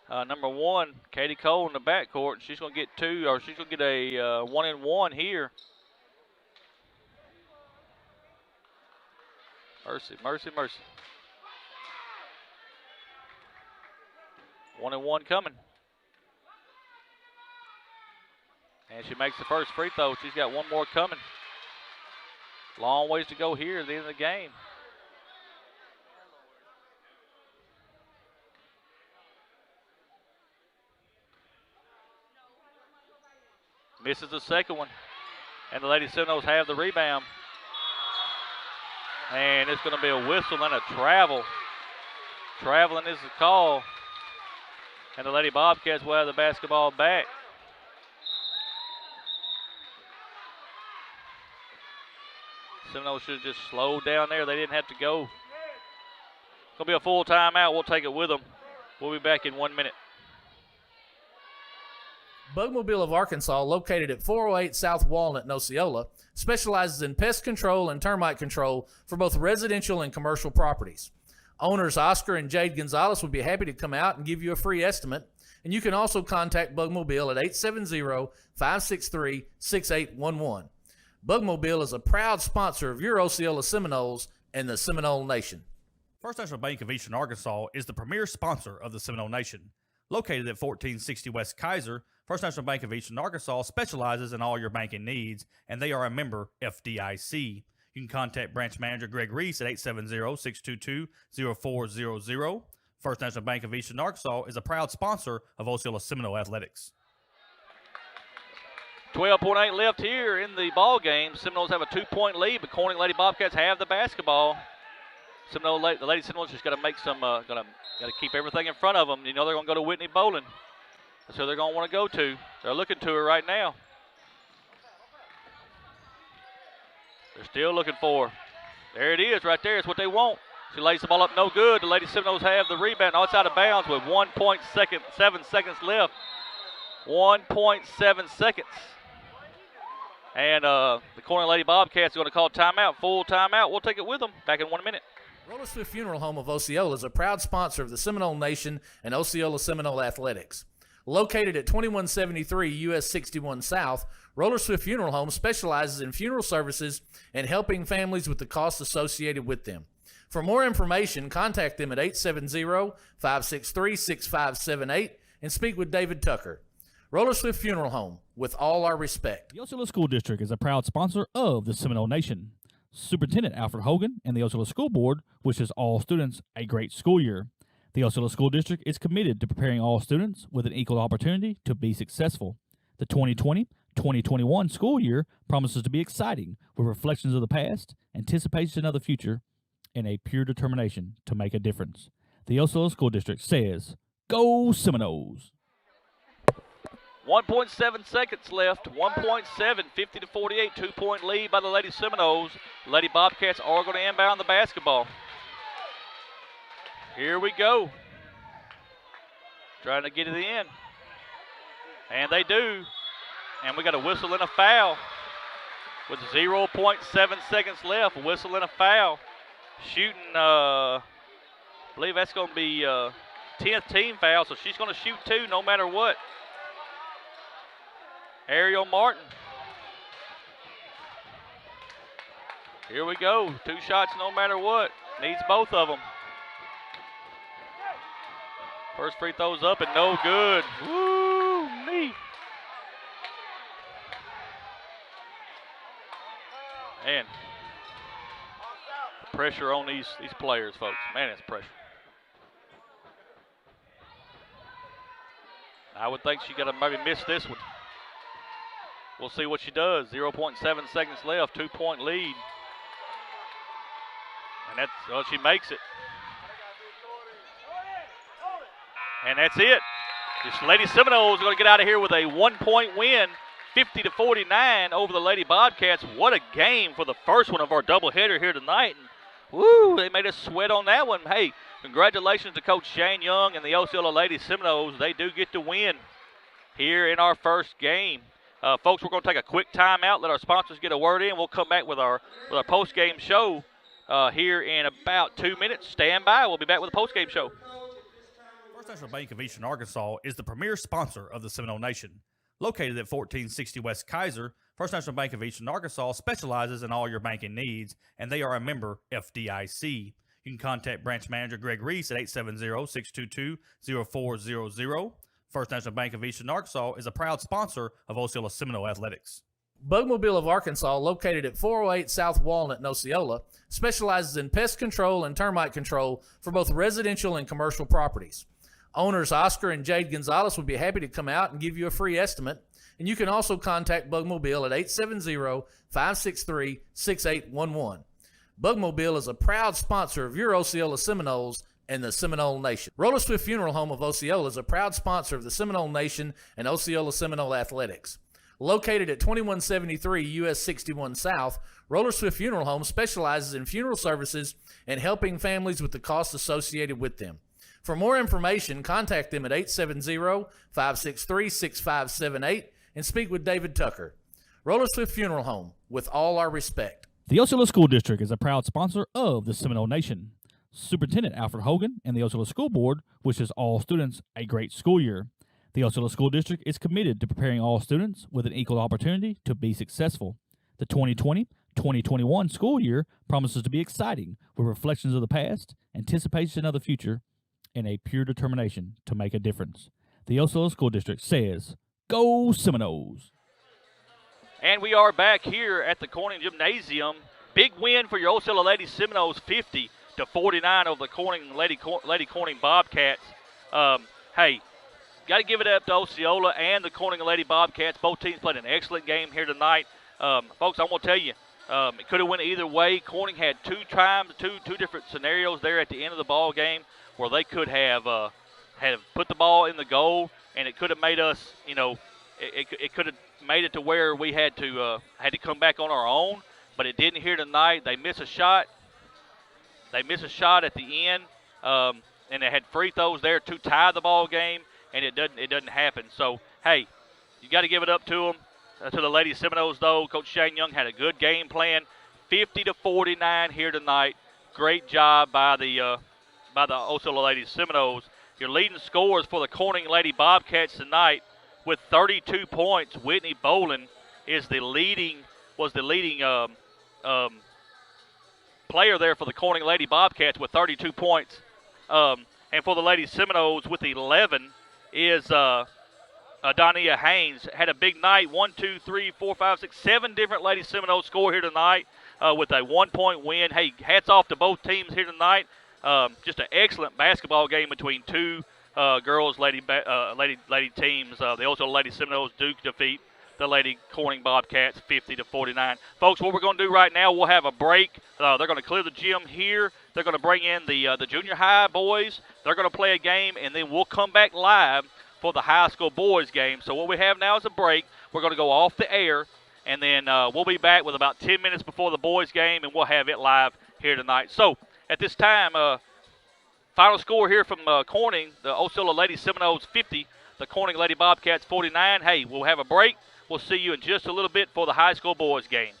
Number 1, Katie Cole in the backcourt. She's going to get she's going to get a 1-and-1 here. Mercy, mercy, mercy. 1-and-1 coming. And she makes the first free throw. She's got one more coming. Long ways to go here at the end of the game. Misses the second one. And the Lady Seminoles have the rebound. And it's going to be a whistle and a travel. Traveling is the call. And the Lady Bobcats will have the basketball back. Seminoles should have just slowed down there. They didn't have to go. It's going to be a full timeout. We'll take it with them. We'll be back in 1 minute. Bugmobile of Arkansas, located at 408 South Walnut in Osceola, specializes in pest control and termite control for both residential and commercial properties. Owners Oscar and Jade Gonzalez would be happy to come out and give you a free estimate, and you can also contact Bugmobile at 870-563-6811. Bugmobile is a proud sponsor of your Osceola Seminoles and the Seminole Nation. First National Bank of Eastern Arkansas is the premier sponsor of the Seminole Nation. Located at 1460 West Kaiser, First National Bank of Eastern Arkansas specializes in all your banking needs, and they are a member FDIC. You can contact branch manager Greg Reese at 870-622-0400. First National Bank of Eastern Arkansas is a proud sponsor of Osceola Seminole Athletics. 12.8 left here in the ball game. Seminoles have a 2-point lead, but Corning Lady Bobcats have the basketball. The Lady Seminoles just got to make some, got to keep everything in front of them. You know they're going to go to Whitney Bowling. That's who they're going to want to go to. They're looking to her right now. They're still looking for her. There it is right there. It's what they want. She lays the ball up no good. The Lady Seminoles have the rebound. Oh, it's out of bounds with 1.7 seconds left. 1.7 seconds. And the Corning Lady Bobcats are going to call timeout, full timeout. We'll take it with them. Back in 1 minute. Roller Swift Funeral Home of Osceola is a proud sponsor of the Seminole Nation and Osceola Seminole Athletics. Located at 2173 US 61 South, Roller Swift Funeral Home specializes in funeral services and helping families with the costs associated with them. For more information, contact them at 870-563-6578 and speak with David Tucker. Roller Swift Funeral Home, with all our respect. The Osceola School District is a proud sponsor of the Seminole Nation. Superintendent Alfred Hogan and the Osceola School Board wishes all students a great school year. The Osceola School District is committed to preparing all students with an equal opportunity to be successful. The 2020-2021 school year promises to be exciting with reflections of the past, anticipation of the future, and a pure determination to make a difference. The Osceola School District says, Go Seminoles! 1.7 seconds left. 1.7, 50-48, 2-point lead by the Lady Seminoles. The Lady Bobcats are going to inbound the basketball. Here we go. trying to get it in. And they do. And we got a whistle and a foul with 0.7 seconds left. A whistle and a foul. Shooting, I believe that's going to be 10th team foul, so she's going to shoot 2 no matter what. Ariel Martin. Here we go. 2 shots no matter what. Needs both of them. First free throw's up and no good. Woo, me. Man, the pressure on these players, folks. Man, it's pressure. I would think she got to maybe miss this one. We'll see what she does. 0.7 seconds left, 2-point lead. And that's, well, she makes it. And that's it. This Lady Seminoles are going to get out of here with a 1-point win, 50-49 over the Lady Bobcats. What a game for the first one of our doubleheader here tonight. And woo, they made us sweat on that one. Hey, congratulations to Coach Shane Young and the Osceola Lady Seminoles. They do get to win here in our first game. Folks, we're going to take a quick timeout, let our sponsors get a word in. We'll come back with our post-game show here in about 2 minutes. Stand by. We'll be back with a post-game show. First National Bank of Eastern Arkansas is the premier sponsor of the Seminole Nation. Located at 1460 West Kaiser, First National Bank of Eastern Arkansas specializes in all your banking needs, and they are a member FDIC. You can contact branch manager Greg Reese at 870-622-0400. First National Bank of Eastern Arkansas is a proud sponsor of Osceola Seminole Athletics. Bugmobile of Arkansas, located at 408 South Walnut in Osceola, specializes in pest control and termite control for both residential and commercial properties. Owners Oscar and Jade Gonzalez would be happy to come out and give you a free estimate, and you can also contact Bugmobile at 870-563-6811. Bugmobile is a proud sponsor of your Osceola Seminoles and the Seminole Nation. Roller Swift Funeral Home of Osceola is a proud sponsor of the Seminole Nation and Osceola Seminole Athletics. Located at 2173 US 61 South, Roller Swift Funeral Home specializes in funeral services and helping families with the costs associated with them. For more information, contact them at 870-563-6578 and speak with David Tucker. Roller Swift Funeral Home, with all our respect. The Osceola School District is a proud sponsor of the Seminole Nation. Superintendent Alfred Hogan and the Osceola School Board wishes all students a great school year. The Osceola School District is committed to preparing all students with an equal opportunity to be successful. The 2020-2021 school year promises to be exciting with reflections of the past, anticipation of the future, and a pure determination to make a difference. The Osceola School District says, Go Seminoles! And we are back here at the Corning Gymnasium. Big win for your Osceola Lady Seminoles, 50-49 over the Lady Corning Bobcats. Hey, got to give it up to Osceola and the Corning Lady Bobcats. Both teams played an excellent game here tonight. Folks, I'm going to tell you, it could have went either way. Corning had two different scenarios there at the end of the ball game where they could have put the ball in the goal, and it could have made us, it could have made it to where we had to come back on our own, but it didn't here tonight. They miss a shot. They miss a shot at the end, and they had free throws there to tie the ball game, and it doesn't happen. So, hey, you got to give it up to them. To the Lady Seminoles, though, Coach Shane Young had a good game plan. 50-49 here tonight. Great job by the Osceola Lady Seminoles. Your leading scorers for the Corning Lady Bobcats tonight with 32 points. Whitney Boland was the leading player there for the Corning Lady Bobcats with 32 points. And for the Lady Seminoles with 11 is Donia Haynes. Had a big night. 7 different Lady Seminoles score here tonight with a 1-point win. Hey, hats off to both teams here tonight. Just an excellent basketball game between two girls lady teams. The Osceola Lady Seminoles do defeat the Lady Corning Bobcats 50-49. Folks, what we're going to do right now, we'll have a break. They're going to clear the gym here. They're going to bring in the junior high boys. They're going to play a game, and then we'll come back live for the high school boys game. So what we have now is a break. We're going to go off the air, and then we'll be back with about 10 minutes before the boys game, and we'll have it live here tonight. So at this time, Final score here from Corning, the Osceola Lady Seminoles 50, the Corning Lady Bobcats 49. Hey, we'll have a break. We'll see you in just a little bit for the high school boys game.